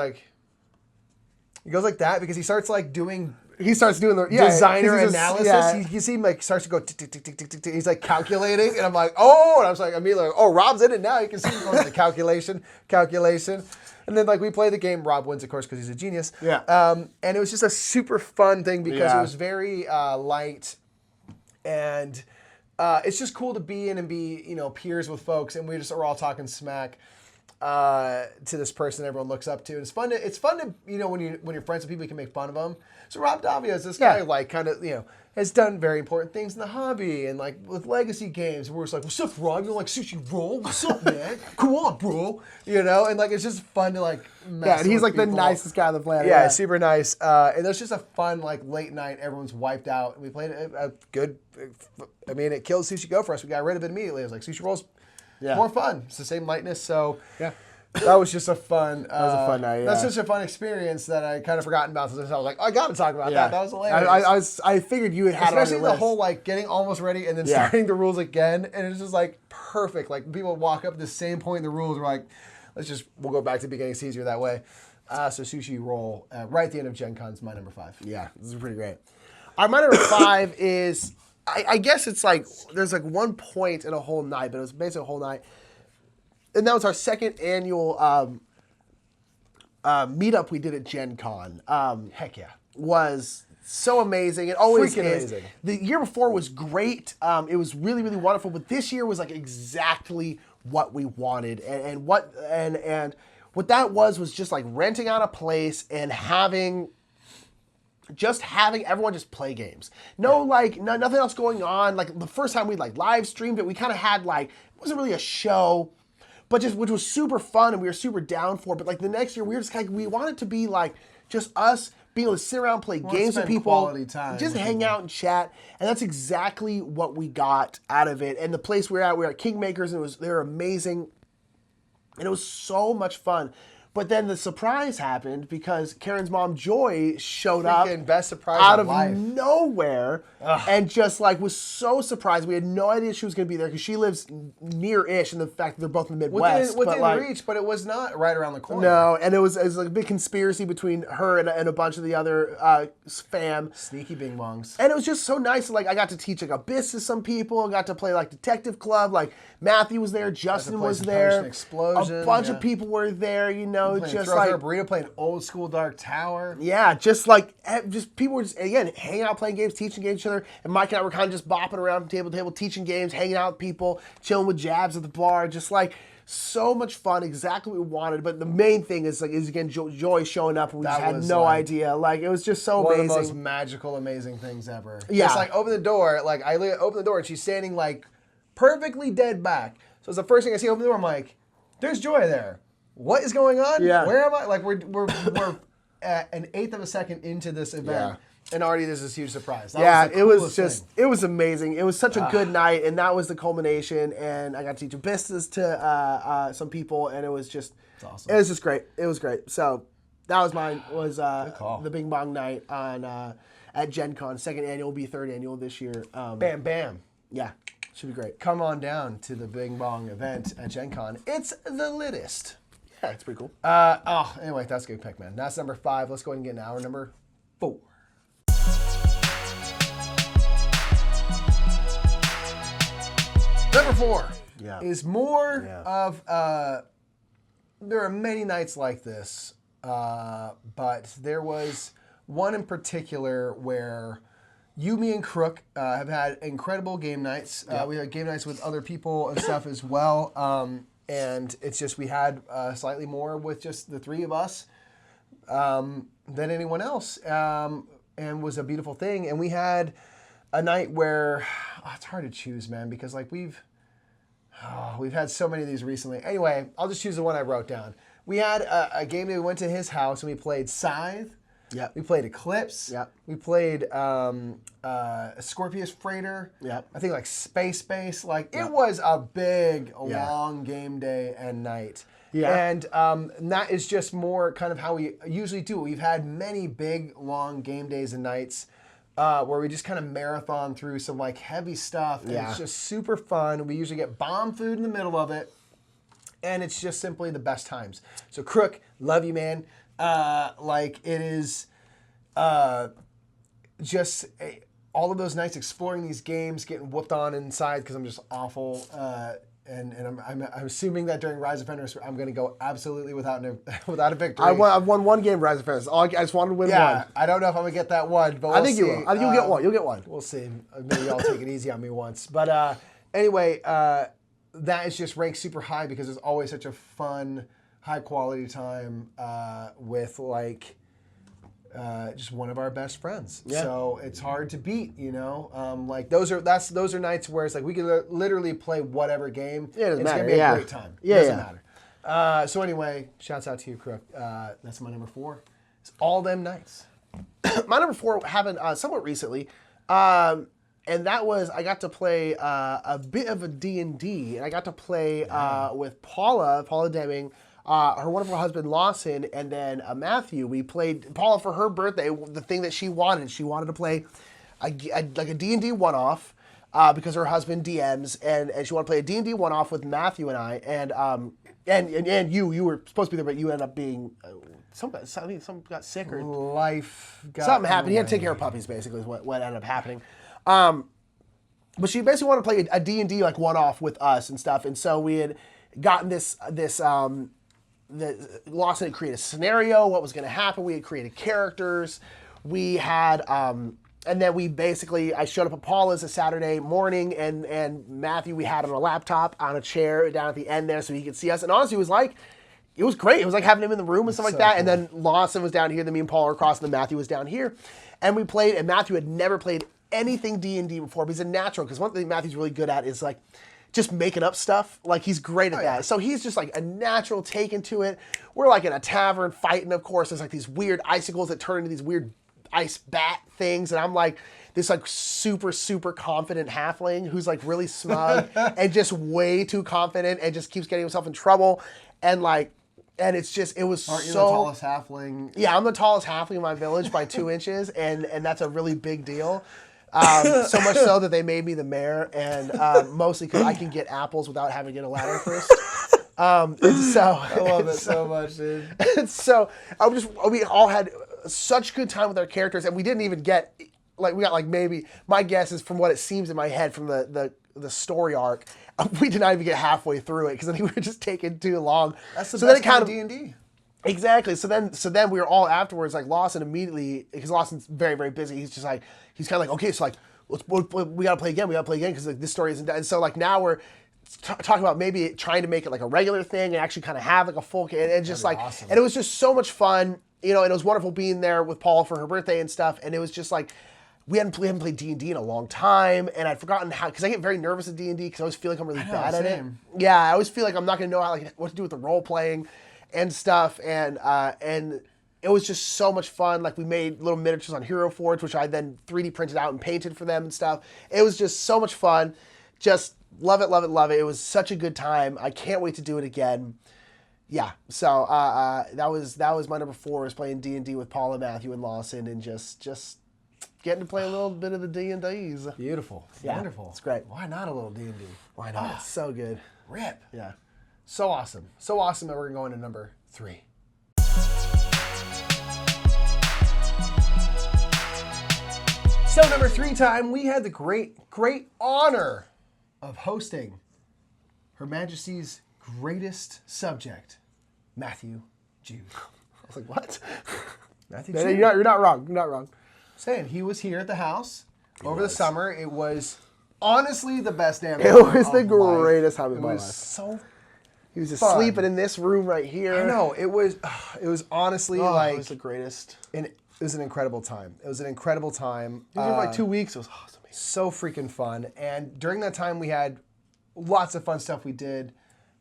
goes like that because he starts like doing... He starts doing the designer analysis. Yeah. You see him like starts to go tick, tick, tick, tick, tick, tick, tick. He's like calculating, and I'm like, oh, and I was like immediately like, oh, Rob's in it now. You can see him going the calculation, and then like we play the game. Rob wins, of course, because he's a genius. Yeah. And it was just a super fun thing because it was very light, and it's just cool to be in and be peers with folks, and we're all talking smack. To this person everyone looks up to, and it's fun to when you're friends with people, you can make fun of them. So Rob Davia is this guy like kind of has done very important things in the hobby and like with legacy games. We're just like, what's up, Rob? You like sushi roll? What's up, man? Come on, bro. And like it's just fun to like mess and he's with like people. the nicest guy on the planet. Yeah, super nice. And there's just a fun like late night. Everyone's wiped out, and we played a good. I mean, it killed Sushi Go for us. We got rid of it immediately. It was like sushi rolls. Yeah. More fun. It's the same lightness. So yeah, that was just a fun. That was a fun night. Yeah. That's such a fun experience that I kind of forgotten about. So I was like, I got to talk about that. That was hilarious. I figured you had especially it on your the list. whole like getting almost ready and then starting the rules again, and it's just like perfect. Like people walk up at the same point in the rules. We're like, we'll go back to the beginning. It's easier that way. So sushi roll right at the end of GenCon is my number 5. Yeah, this is pretty great. My number 5 is. I guess it's like there's like one point in a whole night, but it was basically a whole night. And that was our second annual meetup we did at GenCon. Heck yeah. Was so amazing. It always Freaking is. amazing. The year before was great. It was really, really wonderful. But this year was like exactly what we wanted. And what that was just like renting out a place and having everyone just play games. Nothing else going on. Like the first time we like live streamed it, we kind of had like, it wasn't really a show, but just, which was super fun and we were super down for. But like the next year we were just like, we wanted to be like just us being able to sit around, play games with people, quality time just with hang people. out and chat. And that's exactly what we got out of it. And the place we were at Kingmakers, and they were amazing. And it was so much fun. But then the surprise happened because Karen's mom, Joy, showed up best surprise out of of life. nowhere and just like was so surprised. We had no idea she was going to be there because she lives near-ish, and the fact that they're both in the Midwest. Within but reach, but it was not right around the corner. No, and it was like a big conspiracy between her and a bunch of the other fam. Sneaky bing bongs. And it was just so nice. Like I got to teach like Abyss to some people. I got to play like Detective Club. Like Matthew was there. Justin was there. Explosion, a bunch of people were there. Just like a burrito, playing old school Dark Tower. Yeah, just people were just again hanging out, playing games, teaching games to each other. And Mike and I were kind of just bopping around from table to table, teaching games, hanging out with people, chilling with Jabs at the bar. Just like so much fun, exactly what we wanted. But the main thing is again Joy showing up, and we just had no idea. Like it was just so amazing. One of the most magical, amazing things ever. Yeah, just like open the door. Like I open the door and she's standing like perfectly dead back. So it's the first thing I see. Open the door. I'm like, there's Joy there. What is going on? Yeah. Where am I? Like we're at an eighth of a second into this event, and already there's this huge surprise. It was amazing. It was such a good night, and that was the culmination. And I got to teach Abysses to some people, and it was just, awesome. It was just great. It was great. So that was mine. Was the Bing Bong night on at GenCon. Second annual, will be third annual this year. Bam bam. Yeah, should be great. Come on down to the Bing Bong event at GenCon. It's the littest. Yeah, it's pretty cool. Anyway, that's a good pick, man. That's number 5. Let's go ahead and get into our number 4. Number 4 is more of, there are many nights like this, but there was one in particular where you, me, and Crook have had incredible game nights. We had game nights with other people and stuff as well. And it's just we had slightly more with just the 3 of us than anyone else, and was a beautiful thing. And we had a night where it's hard to choose, man, because like we've had so many of these recently. Anyway, I'll just choose the one I wrote down. We had a game that we went to his house and we played Scythe, Yep. We played Eclipse. Yep. We played Scorpius Freighter. Yep. I think like Space Base. Like Yep. it was a big, Yeah. long game day and night. Yeah. And that is just more kind of how we usually do it. We've had many big, long game days and nights where we just kind of marathon through some like heavy stuff. And Yeah. it's just super fun. We usually get bomb food in the middle of it. And it's just simply the best times. So Crook, love you, man. Like it is just all of those nights exploring these games, getting whooped on inside because I'm just awful. And I'm assuming that during Rise of Fenris, I'm going to go absolutely without a victory. I've won one game, Rise of Fenris. I just wanted to win Yeah, one. I don't know if I'm going to get that one, but I think you will. I think you'll get one. You'll get one. We'll see. Maybe I'll take it easy on me once. But anyway, that is just ranked super high because it's always such a fun, high quality time with like just one of our best friends. Yeah. So it's hard to beat, you know. Like those are nights where it's like we can literally play whatever game. Yeah, it doesn't it's matter. gonna be Yeah. a great time. Yeah, It doesn't yeah. matter. So anyway, shouts out to you, Crook. That's my number 4. It's all them nights. My number 4 happened somewhat recently, and that was I got to play a bit of a D&D, and I got to play with Paula Deming, her wonderful husband Lawson, and then Matthew. We played Paula for her birthday. The thing that she wanted to play like a D&D one-off because her husband DMs, and she wanted to play a D&D one-off with Matthew and I, and you were supposed to be there, but you ended up being. Something got sick or Life got something happened. in He the had to take way. care of puppies, basically, is what ended up happening. But she basically wanted to play a D&D like one-off with us and stuff. And so we had gotten the Lawson had created a scenario, what was going to happen. We had created characters. We had, and then I showed up at Paula's a Saturday morning, and Matthew, we had on a laptop on a chair down at the end there so he could see us. And honestly, it was great. It was like having him in the room and stuff like So that. cool. And then Lawson was down here, then me and Paul were across, and then Matthew was down here. And we played, and Matthew had never played anything D&D before, but he's a natural, because one thing Matthew's really good at is like just making up stuff. Like he's great at that. So he's just like a natural take into it. We're like in a tavern fighting, of course. There's like these weird icicles that turn into these weird ice bat things. And I'm like this like super, super confident halfling who's like really smug and just way too confident and just keeps getting himself in trouble. And like, and it's just, it was Aren't you so... the tallest halfling? Yeah, I'm the tallest halfling in my village by 2 inches, and that's a really big deal. So much so that they made me the mayor, and mostly because I can get apples without having to get a ladder first. I love it so much, dude. So we all had such good time with our characters, and we didn't even get we got like maybe, my guess is from what it seems in my head from the story arc, we did not even get halfway through it because I think we were just taking too long. That's the so best then it kind of D&D. Exactly. So then we were all afterwards, like Lawson immediately, because Lawson's very, very busy. He's just like, he's kind of like, okay, so like, we got to play again. We got to play again because like, this story isn't done. And so like now we're talking about maybe trying to make it like a regular thing and actually kind of have like a full, and just like, awesome. and it was just so much fun, you know, and it was wonderful being there with Paula for her birthday and stuff. And it was just like, we haven't played D&D in a long time, and I'd forgotten how, because I get very nervous at D&D because I always feel like I'm really bad at it. same. Yeah, I always feel like I'm not going to know how, like, what to do with the role playing and stuff, and it was just so much fun. Like we made little miniatures on Hero Forge, which I then 3D printed out and painted for them and stuff. It was just so much fun. Just love it, love it, love it. It was such a good time. I can't wait to do it again. Yeah, so that was my number 4, was playing D&D with Paula, Matthew, and Lawson, and just getting to play a little bit of the D&Ds. Beautiful. Yeah, Wonderful. it's great. Why not a little D&D? Why not? It's so good. Rip. Yeah. So awesome. So awesome that we're going to number 3. So number 3 time, we had the great honor of hosting Her Majesty's greatest subject, Matthew Jude. I was like, what? Matthew No, Jude. you're not wrong. You're not wrong. Saying he was here at the house over the summer. It was honestly the best damn It time was the of my life. greatest time of It my was life. so He was just fun. sleeping in this room right here. I know it was honestly Oh, like it was the greatest. it was an incredible time. It was an incredible time. He was here for like 2 weeks. It was awesome. So freaking fun. And during that time, we had lots of fun stuff we did.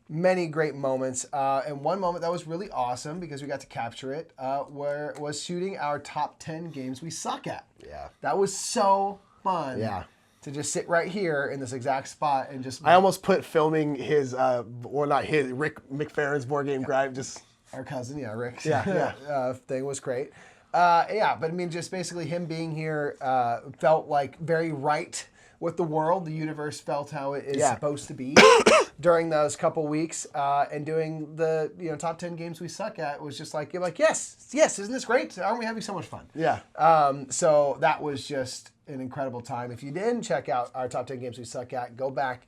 many great moments. And one moment that was really awesome because we got to capture it was shooting our top 10 games we suck at. Yeah. That was so fun. Yeah. To just sit right here in this exact spot and just... I almost put filming his, or not his, Rick McFerrin's board game gripe, just... Our cousin, Rick's Yeah. thing was great. But I mean, just basically him being here felt like very right with the world. The universe felt how it is supposed to be during those couple weeks. And doing the top 10 games we suck at was just like, you're like, yes, isn't this great? Aren't we having so much fun? Yeah. So that was just an incredible time. If you didn't check out our top 10 games we suck at, go back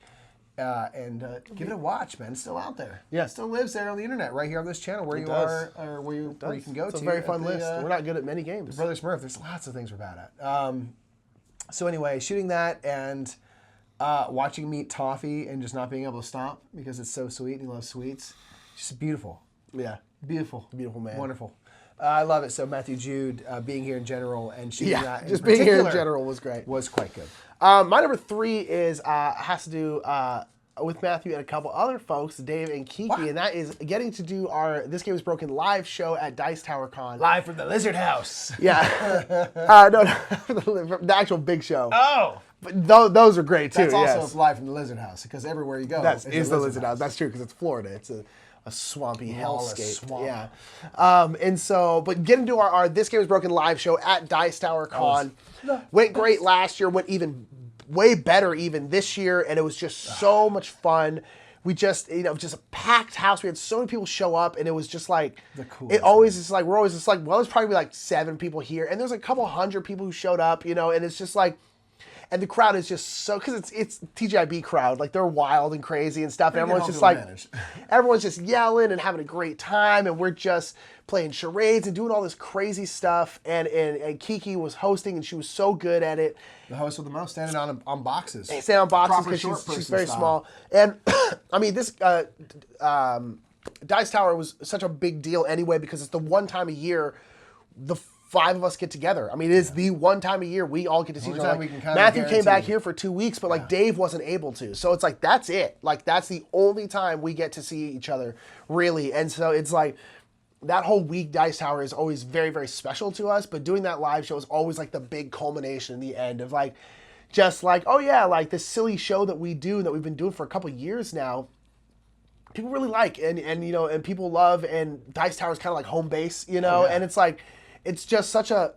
and give it a watch, man. It's still out there. Yeah. It still lives there on the internet, right here on this channel, where you are, or where you can go to. It's a very fun list. We're not good at many games. Brother Smurf, there's lots of things we're bad at. So anyway, shooting that and watching Meat Toffee and just not being able to stop because it's so sweet and he loves sweets. Just beautiful. Yeah. Beautiful. Beautiful man. Wonderful. I love it. So Matthew Jude being here in general and shooting that just in being here in particular general was great. was quite good. My number 3 is has to do with Matthew and a couple other folks, Dave and Kiki, and that is getting to do our This Game is Broken live show at Dice Tower Con. Live from the Lizard House. Yeah. No, the actual big show. Oh. But those are great too. That's also live from the Lizard House because everywhere you go is the Lizard House. That's true because it's Florida. It's a swampy hellscape. Swamp. Yeah. And so, but getting to our This Game is Broken live show at Dice Tower Con went great last year, went even way better even this year, and it was just so much fun. We just, just a packed house. We had so many people show up, and it was just like, it always is like, we're always just like, well, there's probably like 7 people here, and there's a couple hundred people who showed up, and it's just like, and the crowd is just so, because it's TGIB crowd, like they're wild and crazy and stuff, and everyone's just like, everyone's just yelling and having a great time, and we're just playing charades and doing all this crazy stuff, and Kiki was hosting, and she was so good at it. The host with the most, standing on boxes. Standing on boxes because she's very small. And I mean, this Dice Tower was such a big deal anyway because it's the one time a year the 5 of us get together. I mean, it is the one time a year we all get to see each other. Like, Matthew came back here for 2 weeks, but like Dave wasn't able to. So it's like, that's it. Like, that's the only time we get to see each other, really. And so it's like, that whole week, Dice Tower is always very, very special to us, but doing that live show is always like the big culmination in the end of like, just like, oh yeah, like this silly show that we do, that we've been doing for a couple years now, people really like, and people love, and Dice Tower is kind of like home base, and it's like, it's just such a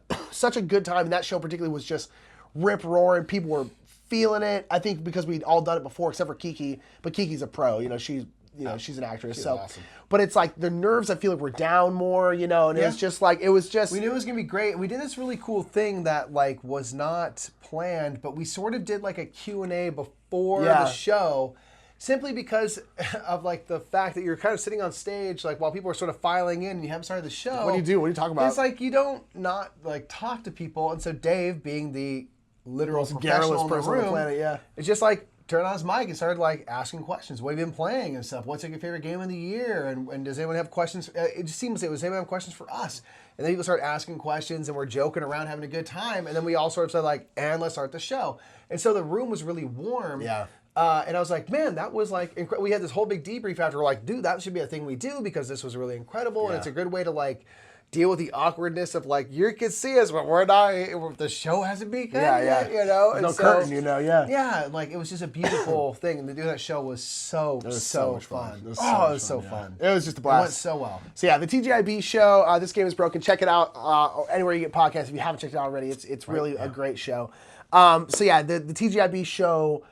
good time, and that show particularly was just rip-roaring, people were feeling it, I think because we'd all done it before, except for Kiki, but Kiki's a pro, she's an actress, she's so awesome. But it's like the nerves, I feel like, were down more, and it's just like, we knew it was gonna be great. We did this really cool thing that like was not planned, but we sort of did like a Q&A before the show, simply because of like the fact that you're kind of sitting on stage like while people are sort of filing in and you haven't started the show. What do you do? What are you talking about? It's like you don't not like talk to people, and so Dave, being the literal professional in the room, on the planet, it's just like, turned on his mic and started like asking questions. What have you been playing and stuff? What's like your favorite game of the year? And does anyone have questions? It just seems does anyone have questions for us? And then people start asking questions, and we're joking around, having a good time. And then we all sort of said like, and let's start the show. And so the room was really warm. Yeah. And I was like, man, that was like we had this whole big debrief after. We're like, dude, that should be a thing we do because this was really incredible, and it's a good way to like deal with the awkwardness of like, you can see us, but we're not, the show hasn't begun yet, There's no curtain, Yeah, like it was just a beautiful thing, and to do that show was so much fun. It was so fun. It was just a blast. It went so well. So yeah, the TGIB show, This Game is Broken. Check it out anywhere you get podcasts. If you haven't checked it out already, it's really a great show. So yeah, the TGIB show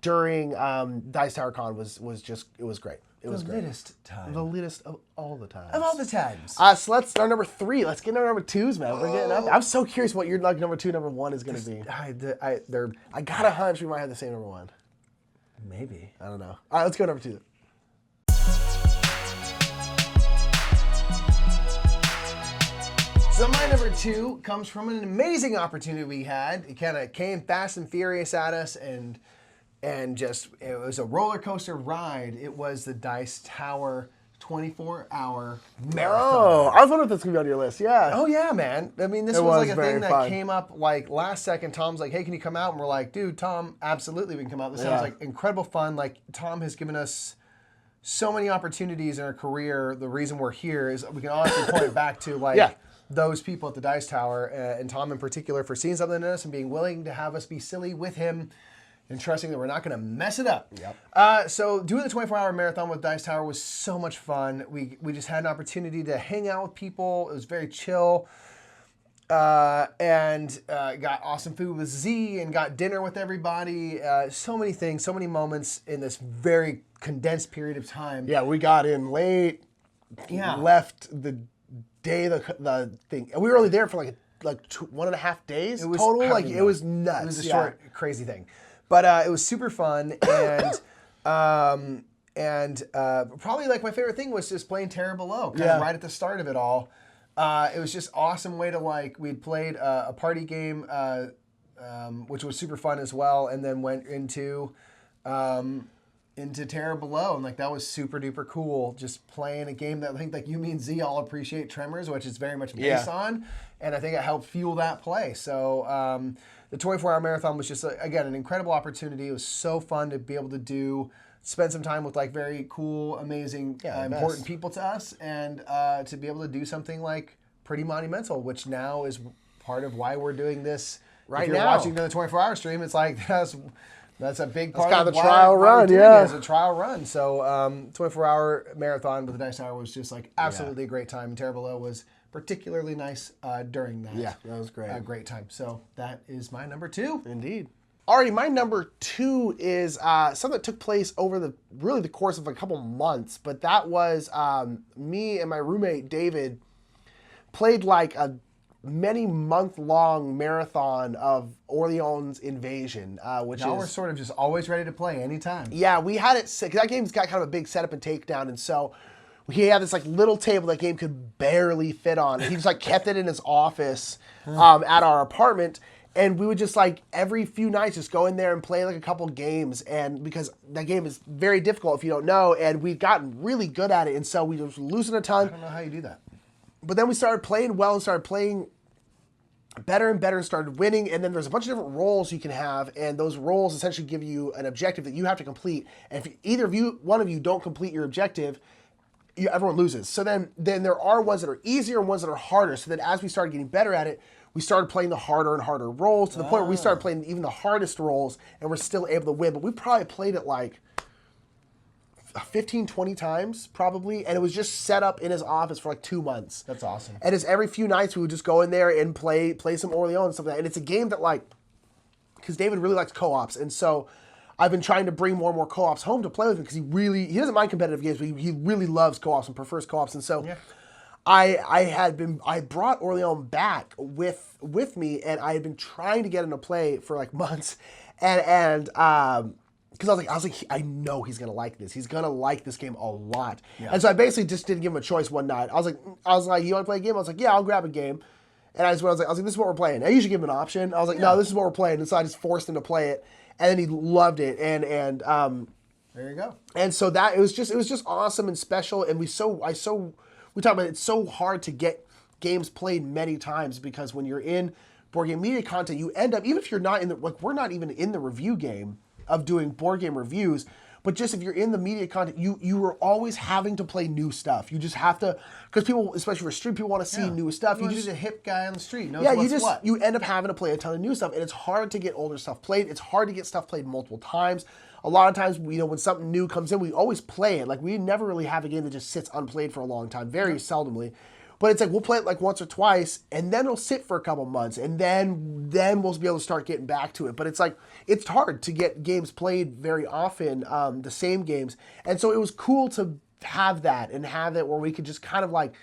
during Dice Tower Con was great. It was great. Latest time. The latest of all the times. Of all the times. So let's start number 3. Let's get into number 2s, man. We're getting up. I'm so curious what your like number 2, number 1 is going to be. I got a hunch we might have the same number 1. Maybe. I don't know. All right, let's go number 2. So my number 2 comes from an amazing opportunity we had. It kind of came fast and furious at us, and just, it was a roller coaster ride. It was the Dice Tower 24-hour marathon. Oh, I was wondering if that's going to be on your list. Yeah. Oh, yeah, man. I mean, this was like a thing that came up like last second. Tom's like, hey, can you come out? And we're like, dude, Tom, absolutely we can come out. This sounds like incredible fun. Like, Tom has given us so many opportunities in our career. The reason we're here is we can honestly point back to like Yeah. those people at the Dice Tower, and Tom in particular, for seeing something in us and being willing to have us be silly with him and trusting that we're not going to mess it up. Yep. So doing the 24-hour marathon with Dice Tower was so much fun. We just had an opportunity to hang out with people. It was very chill. And got awesome food with Z and got dinner with everybody. So many things, so many moments in this very condensed period of time. Yeah, we got in late. Yeah. Left the day the thing. And we were only there for like 1.5 days total. Like it was nuts. It was a short, crazy thing. But it was super fun, and probably like my favorite thing was just playing Terra Below, kind of right at the start of it all. It was just awesome way to like, we'd played a party game, which was super fun as well, and then went into Terra Below, and like that was super duper cool. Just playing a game that I think like you, me, and Z all appreciate, Tremors, which is very much based on, and I think it helped fuel that play. So the 24-hour marathon was just again an incredible opportunity. It was so fun to be able to spend some time with like very cool, amazing, important people to us, and to be able to do something like pretty monumental, which now is part of why we're doing this. Right if you're now. watching the 24-hour stream, it's like that's a big part kind of of the why trial we're run, doing yeah. it. It's a trial run. So 24-hour marathon with the Dice Tower was just like absolutely a great time. Terra Below was particularly nice during that. Yeah, that was great. Great time. So that is my number 2. Indeed. Alrighty, my number 2 is something that took place over the course of a couple months, but that was me and my roommate David played like a many month-long marathon of Orleans Invasion, which Now we're is sort of just always ready to play anytime. yeah, we had it because that game's got kind of a big setup and takedown, and so he had this like little table that game could barely fit on. He just like kept it in his office at our apartment. And we would just like every few nights just go in there and play like a couple games, and because that game is very difficult if you don't know, and we've gotten really good at it, and so we just losing a ton. I don't know how you do that. But then we started playing well and started playing better and better and started winning, and then there's a bunch of different roles you can have, and those roles essentially give you an objective that you have to complete. And if one of you don't complete your objective, everyone loses. So then there are ones that are easier and ones that are harder. So then as we started getting better at it, we started playing the harder and harder roles to the point where we started playing even the hardest roles, and we're still able to win. But we probably played it like 15, 20 times probably, and it was just set up in his office for like 2 months. That's awesome. And it's every few nights we would just go in there and play some Orleans and stuff like that. And it's a game that like, because David really likes co-ops, and so I've been trying to bring more and more co-ops home to play with him because he doesn't mind competitive games, but he really loves co-ops and prefers co-ops. And so I brought Orleans back with me, and I had been trying to get him to play for like months, and because I was like, I know he's gonna like this. He's gonna like this game a lot. Yeah. And so I basically just didn't give him a choice one night. I was like, you want to play a game? I was like, yeah, I'll grab a game. And I was like, this is what we're playing. I usually give him an option. I was like, no, this is what we're playing. And so I just forced him to play it, and then he loved it. And there you go. And so that it was just awesome and special. And we talk about it's so hard to get games played many times, because when you're in board game media content, you end up, even if you're not in the, like, we're not even in the review game of doing board game reviews, but just if you're in the media content, you are always having to play new stuff. You just have to, because people, especially for street, people want to see new stuff. You just a hip guy on the street knows you end up having to play a ton of new stuff, and it's hard to get older stuff played. It's hard to get stuff played multiple times. A lot of times, when something new comes in, we always play it. Like, we never really have a game that just sits unplayed for a long time, very seldomly. But it's like, we'll play it like once or twice, and then it'll sit for a couple months, and then we'll be able to start getting back to it. But it's like, it's hard to get games played very often, the same games. And so it was cool to have that, and have it where we could just kind of like,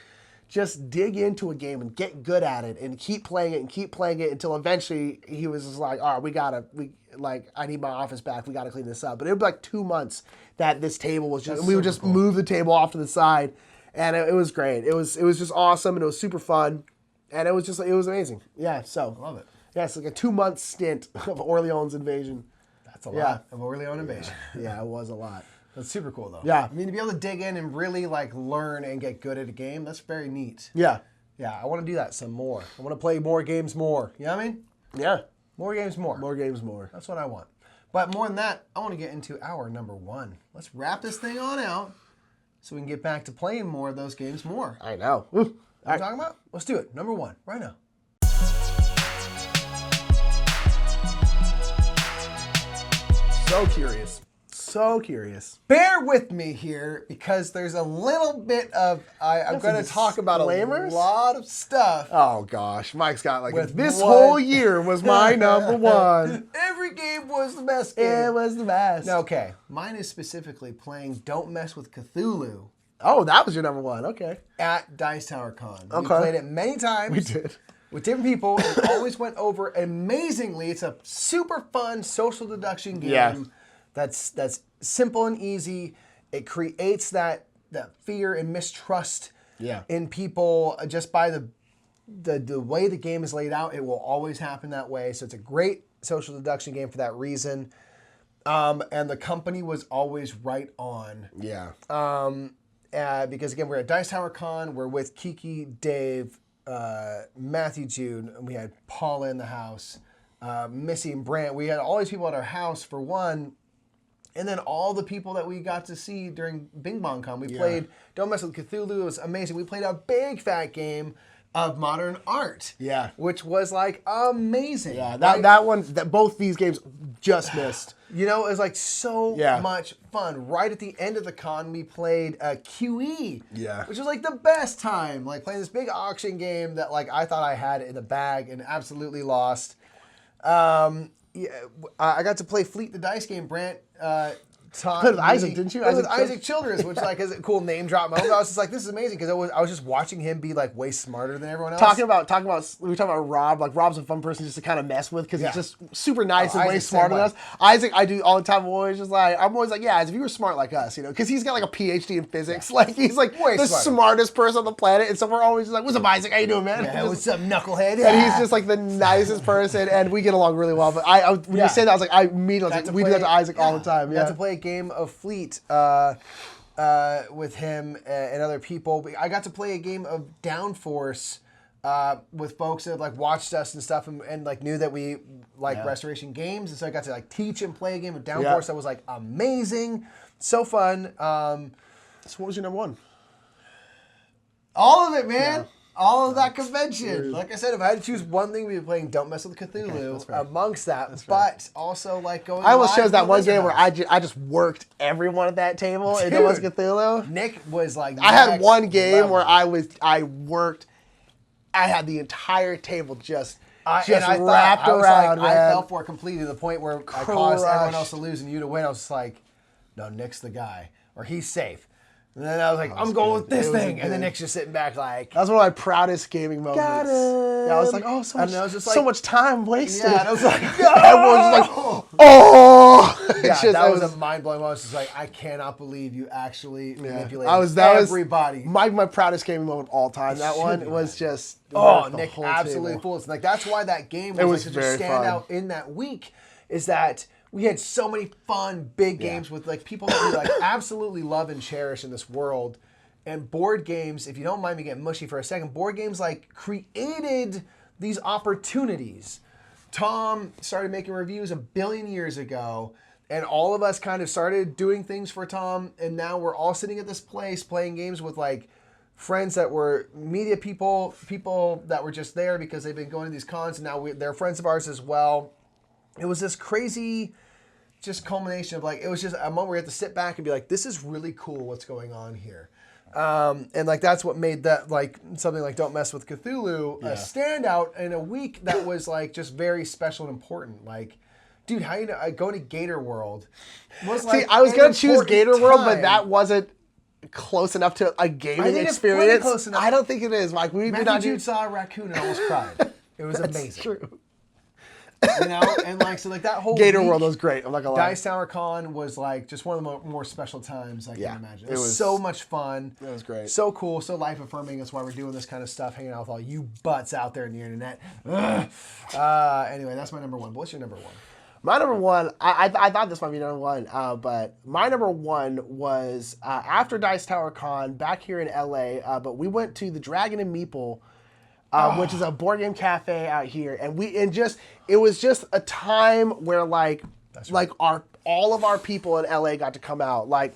just dig into a game and get good at it and keep playing it until eventually he was just like, all right, I need my office back. We got to clean this up. But it would be like 2 months that this table was just, and we would just move the table off to the side. And it was great. It was just awesome, and it was super fun. And it was amazing. Yeah, so. I love it. Yeah, it's like a 2-month stint of Orleans Invasion. That's a lot of Orleans Invasion. Yeah, it was a lot. That's super cool, though. Yeah. I mean, to be able to dig in and really, like, learn and get good at a game, that's very neat. Yeah. Yeah, I want to do that some more. I want to play more games more. You know what I mean? Yeah. More games more. More games more. That's what I want. But more than that, I want to get into our number 1. Let's wrap this thing on out. so we can get back to playing more of those games more. I know. Ooh. What are you talking about? Let's do it. Number 1, right now. So curious. So curious. Bear with me here because there's a little bit of I'm going to talk about a disclaimers? lot of stuff. Oh gosh, Mike's got like With this one- whole year was my number one. Every game was the best game. It was the best. No, okay. Mine is specifically playing Don't Mess with Cthulhu Oh, that was your number one. Okay. at Dice Tower Con. We Okay. played it many times. We did. With different people. It always went over amazingly. It's a super fun social deduction game. Yeah. That's simple and easy. It creates that fear and mistrust Yeah. in people just by the way the game is laid out. It will always happen that way. So it's a great social deduction game for that reason. And the company was always right on. Yeah. Because again, we're at Dice Tower Con. We're with Kiki, Dave, Matthew, June, and we had Paula in the house, Missy and Brant. We had all these people at our house for one. And then all the people that we got to see during Bing Bong Con. We played Don't Mess with Cthulhu. It was amazing. We played a big fat game of modern art. Yeah. Which was like amazing. Yeah. right? That one. Both these games just missed. You know, it was like so Yeah. much fun. Right at the end of the con, we played QE. Yeah. Which was like the best time. Like playing this big auction game that like I thought I had in the bag and absolutely lost. Yeah, I got to play Fleet the Dice game. Brant taught played with me- Isaac, didn't you? Played with Isaac Isaac Childress, which like is a cool name drop moment. I was just like, this is amazing because I was just watching him be like way smarter than everyone else. We were talking about Rob. Like Rob's a fun person just to kind of mess with because Yeah. he's just super nice Oh, and way Isaac's smarter same than us. way. Isaac, I do all the time. I'm always like, yeah, as if you were smart like us, you know, because he's got like a PhD in physics. Like he's like Way the smarter. smartest person on the planet, and so we're always just like, what's up, Isaac? How you doing, man? Yeah, what's up, knucklehead? And he's just like the nicest person, and we get along really well. But when you say that, I was like, I immediately Got to we do that to play- Isaac all the time. Yeah. Got to play a game of Fleet with him and other people. I got to play a game of Downforce with folks that like watched us and stuff and like knew that we like Restoration Games, and so I got to like teach and play a game of Downforce that was like amazing, so fun. So what was your number one? All of it, man. All of that convention. Like I said, if I had to choose one thing, we'd be playing Don't Mess with Cthulhu amongst that. But also like going. I almost live chose that with one Elizabeth. game where I just worked everyone at that table, and it was Dude. Cthulhu. Nick was like. I had next one game level. where I worked. I had the entire table just And I wrapped thought, around. I man. fell for it completely to the point where I caused everyone Crushed. else to lose and you to win. I was just like, no, Nick's the guy, or he's safe. And then I was like, I'm going with this It was thing. And then good. Nick's just sitting back like, That was one of my proudest gaming moments. Got him. Yeah, I was like, oh, so And much, I was just so like- much time wasted. yeah. And I was like, Everyone's just like, oh. It's yeah, just- that it was a mind blowing moment. I was just like, I cannot believe you actually manipulated that everybody. was my proudest gaming moment of all time. That one was just Oh, the Nick whole absolutely table. fooled us. Like that's why that game was, was like such a very fun. standout in that week. Is that we had so many fun big games with like people that we like absolutely love and cherish in this world. And board games, if you don't mind me getting mushy for a second, board games like created these opportunities. Tom started making reviews a billion years ago, and all of us kind of started doing things for Tom, and now we're all sitting at this place playing games with like friends that were media people that were just there because they've been going to these cons, and now they're friends of ours as well. It was this crazy just culmination of like, it was just a moment where you have to sit back and be like, this is really cool what's going on here. And like that's what made that like something like Don't Mess with Cthulhu a standout in a week that was like just very special and important. Like, dude, how you know going to Gator World was like. See, I was an gonna choose important Gator World, but time. that wasn't close enough to a gaming think it's plenty experience. close enough. I don't think it is, Mike. We do Matthew not Jude do. saw a raccoon and almost cried. It was That's amazing. true. You know, and like so like that whole Gator week, World was great. I'm not gonna lie. Dice Tower Con was like just one of the more special times I can imagine. It it was was- so much fun. It was great. So cool, so life affirming. That's why we're doing this kind of stuff, hanging out with all you butts out there in the internet. Ugh. Anyway, that's my number one. But what's your number one? My number one, I thought this might be number one, but my number one was after Dice Tower Con back here in LA, but we went to the Dragon and Meeple, which is a board game cafe out here, and it was just a time where like all of our people in LA got to come out. Like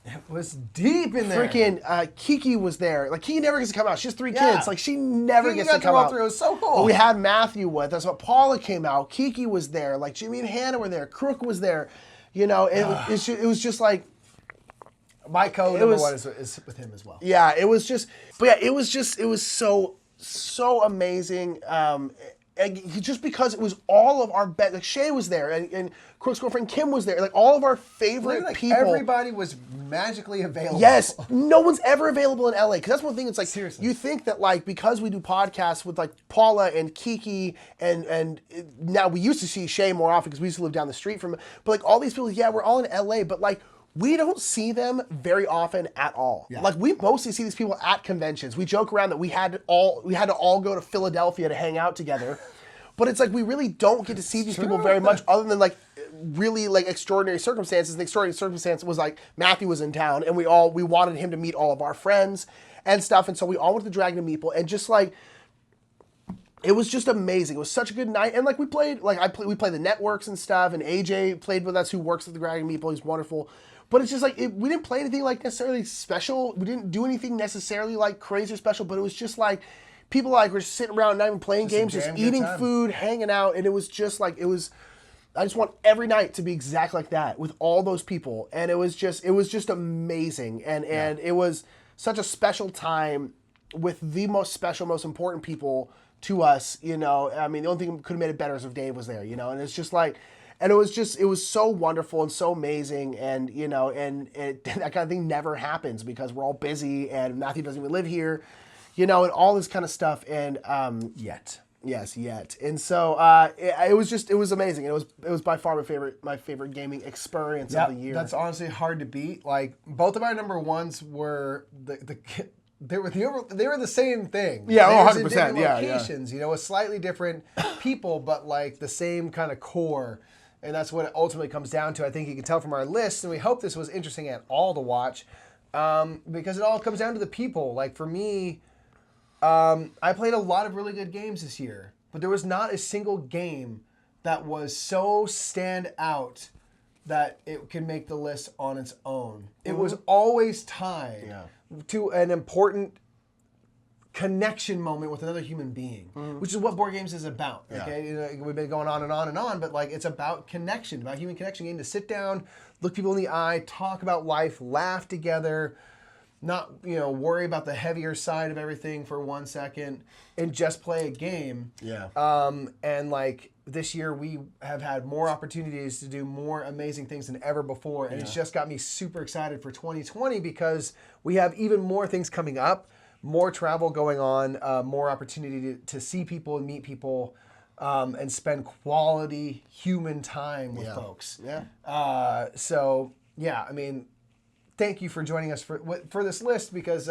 It was deep in there. Freaking Kiki was there. Like, Kiki never gets to come out. She has 3 kids. Like, she never Kiki gets got to come roll out. through. It was so cool. But we had Matthew with us. But Paula came out. Kiki was there. Like, Jimmy and Hannah were there. Crook was there. You know, it was just like... My code number 1 is with him as well. Yeah, it was just... But yeah, it was so amazing. And just because it was all of our best, like Shay was there, and Crook's girlfriend Kim was there, like all of our favorite people. Everybody was magically available. Yes, no one's ever available in LA, because that's one thing. It's like, seriously, you think that like because we do podcasts with like Paula and Kiki, and now we used to see Shay more often because we used to live down the street from, but like all these people, yeah, we're all in LA, but like we don't see them very often at all. Yeah. Like we mostly see these people at conventions. We joke around that we had to all go to Philadelphia to hang out together. But it's like we really don't get to see these people very much, other than like really like extraordinary circumstances. The extraordinary circumstance was like Matthew was in town, and we wanted him to meet all of our friends and stuff, and so we all went to the Dragon and Meatball, and just like it was just amazing. It was such a good night, and like we played we played the networks and stuff, and AJ played with us, who works at the Dragon and Meatball. He's wonderful. But it's just like, we didn't play anything like necessarily special. We didn't do anything necessarily like crazy or special, but it was just like, people like were sitting around, not even playing games, just eating food, hanging out, and it was just like, I just want every night to be exactly like that with all those people, and it was just amazing, and it was such a special time with the most special, most important people to us, you know. I mean, the only thing that could have made it better is if Dave was there, you know, and it's just like, and it was so wonderful and so amazing, and you know, and that kind of thing never happens because we're all busy, and Matthew doesn't even live here, you know, and all this kind of stuff, and yet. And so it was amazing. It was by far my favorite gaming experience of the year. That's honestly hard to beat. Like, both of our number ones were they were the same thing. Yeah, 100%. In different locations, yeah. You know, with slightly different people, but like the same kind of core. And that's what it ultimately comes down to. I think you can tell from our list, and we hope this was interesting at all to watch, because it all comes down to the people. Like, for me, I played a lot of really good games this year, but there was not a single game that was so stand out that it could make the list on its own. It was always tied to an important connection moment with another human being, which is what board games is about. Okay, you know, we've been going on and on and on, but like, it's about connection, about human connection, getting to sit down, look people in the eye, talk about life, laugh together, not, you know, worry about the heavier side of everything for 1 second, and just play a game. Yeah. And like, this year we have had more opportunities to do more amazing things than ever before, and it's just got me super excited for 2020 because we have even more things coming up, more travel going on, more opportunity to see people and meet people, and spend quality human time with folks. Yeah. So yeah, I mean, thank you for joining us for this list, because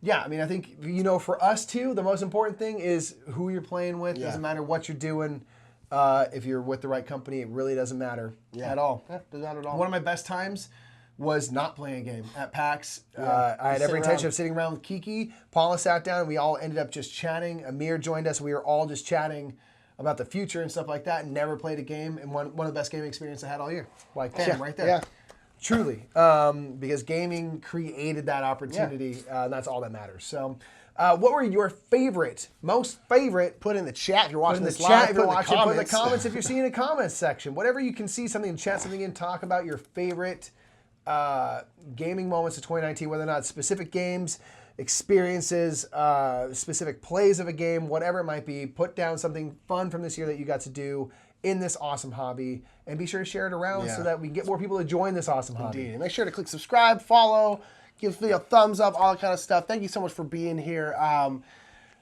yeah, I mean, I think, you know, for us too, the most important thing is who you're playing with. Doesn't matter what you're doing. If you're with the right company, it really doesn't matter at all. Yeah, doesn't matter at all. One of my best times was not playing a game at PAX. I had every intention of sitting around with Kiki. Paula sat down, and we all ended up just chatting. Amir joined us. We were all just chatting about the future and stuff like that, and never played a game. And one of the best gaming experiences I had all year. Like, bam, right there. Yeah. Truly. Because gaming created that opportunity, and that's all that matters. So, what were your most favorite? Put in the chat if you're watching this live. Chat, if you're watching, put in the comments if you're seeing the comments section. Whatever you can see something in chat, something in, talk about your favorite gaming moments of 2019, whether or not specific games, experiences, specific plays of a game, whatever it might be. Put down something fun from this year that you got to do in this awesome hobby, and be sure to share it around so that we can get more people to join this awesome hobby. Indeed. And make sure to click subscribe, follow, give the video a thumbs up, all that kind of stuff. Thank you so much for being here.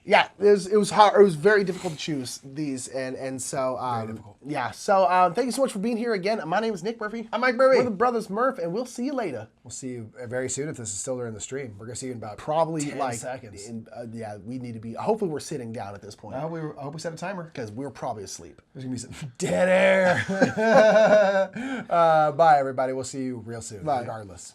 Yeah, it was hard. It was very difficult to choose these, and so very difficult. Yeah. So thank you so much for being here again. My name is Nick Murphy. I'm Mike Murphy. We're the Brothers Murph, and we'll see you later. We'll see you very soon if this is still during the stream. We're gonna see you in about probably 10 like seconds. Yeah, we need to be. Hopefully, we're sitting down at this point. I hope we set a timer, because we're probably asleep. There's gonna be some dead air. Bye, everybody. We'll see you real soon. Bye. Regardless.